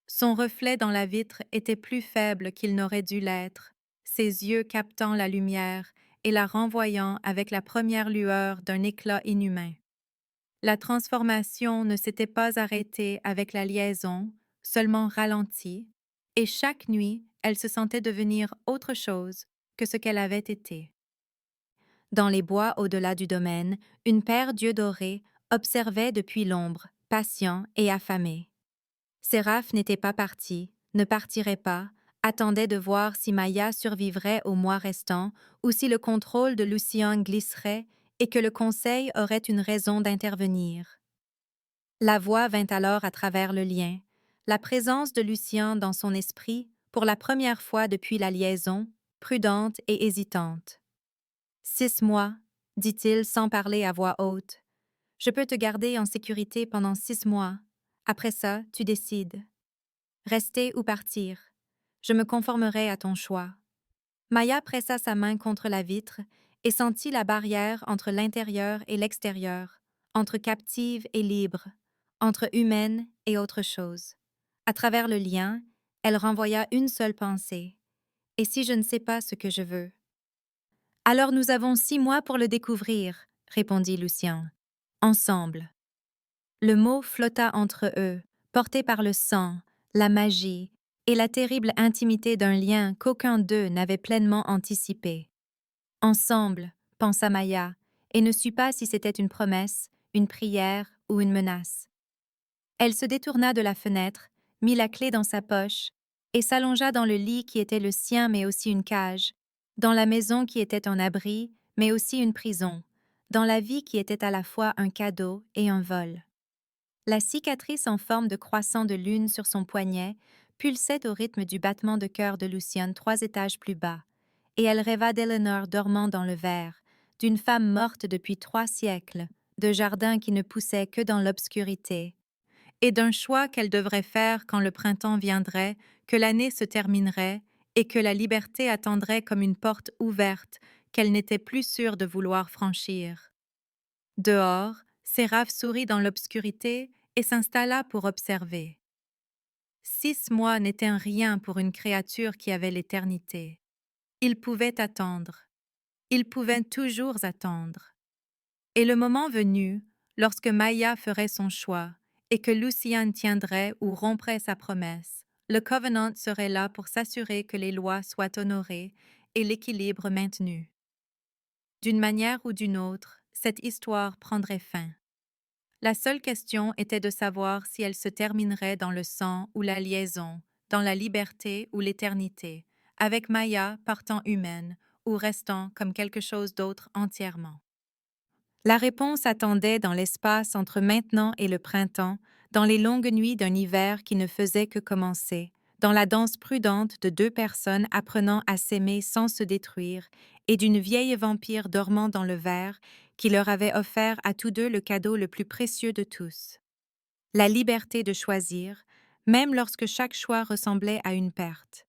A: Son reflet dans la vitre était plus faible qu'il n'aurait dû l'être, ses yeux captant la lumière et la renvoyant avec la première lueur d'un éclat inhumain. La transformation ne s'était pas arrêtée avec la liaison, seulement ralentie, et chaque nuit, elle se sentait devenir autre chose que ce qu'elle avait été. Dans les bois au-delà du domaine, une paire d'yeux dorés observait depuis l'ombre, patient et affamé. Séraph n'était pas parti, ne partirait pas, attendait de voir si Maya survivrait au mois restant ou si le contrôle de Lucien glisserait et que le conseil aurait une raison d'intervenir. La voix vint alors à travers le lien, la présence de Lucien dans son esprit pour la première fois depuis la liaison, prudente et hésitante. 6 mois, dit-il sans parler à voix haute. Je peux te garder en sécurité pendant 6 mois. Après ça, tu décides. Rester ou partir. Je me conformerai à ton choix. Maya pressa sa main contre la vitre et sentit la barrière entre l'intérieur et l'extérieur, entre captive et libre, entre humaine et autre chose. À travers le lien, elle renvoya une seule pensée. Et si je ne sais pas ce que je veux? Alors nous avons 6 mois pour le découvrir, répondit Lucien. Ensemble. Le mot flotta entre eux, porté par le sang, la magie et la terrible intimité d'un lien qu'aucun d'eux n'avait pleinement anticipé. Ensemble, pensa Maya, et ne sut pas si c'était une promesse, une prière ou une menace. Elle se détourna de la fenêtre, mit la clé dans sa poche et s'allongea dans le lit qui était le sien mais aussi une cage, dans la maison qui était un abri mais aussi une prison, dans la vie qui était à la fois un cadeau et un vol. La cicatrice en forme de croissant de lune sur son poignet pulsait au rythme du battement de cœur de Lucienne 3 étages plus bas, et elle rêva d'Eleanor dormant dans le verre, d'une femme morte depuis 3 siècles, de jardins qui ne poussaient que dans l'obscurité, et d'un choix qu'elle devrait faire quand le printemps viendrait, que l'année se terminerait, et que la liberté attendrait comme une porte ouverte qu'elle n'était plus sûre de vouloir franchir. Dehors, Séraph sourit dans l'obscurité et s'installa pour observer. 6 mois n'étaient un rien pour une créature qui avait l'éternité. Il pouvait attendre. Il pouvait toujours attendre. Et le moment venu, lorsque Maya ferait son choix et que Lucien tiendrait ou romprait sa promesse, le Covenant serait là pour s'assurer que les lois soient honorées et l'équilibre maintenu. D'une manière ou d'une autre, cette histoire prendrait fin. La seule question était de savoir si elle se terminerait dans le sang ou la liaison, dans la liberté ou l'éternité, avec Maya partant humaine ou restant comme quelque chose d'autre entièrement. La réponse attendait dans l'espace entre maintenant et le printemps, dans les longues nuits d'un hiver qui ne faisait que commencer, dans la danse prudente de 2 personnes apprenant à s'aimer sans se détruire, et d'une vieille vampire dormant dans le verre qui leur avait offert à tous deux le cadeau le plus précieux de tous. La liberté de choisir, même lorsque chaque choix ressemblait à une perte.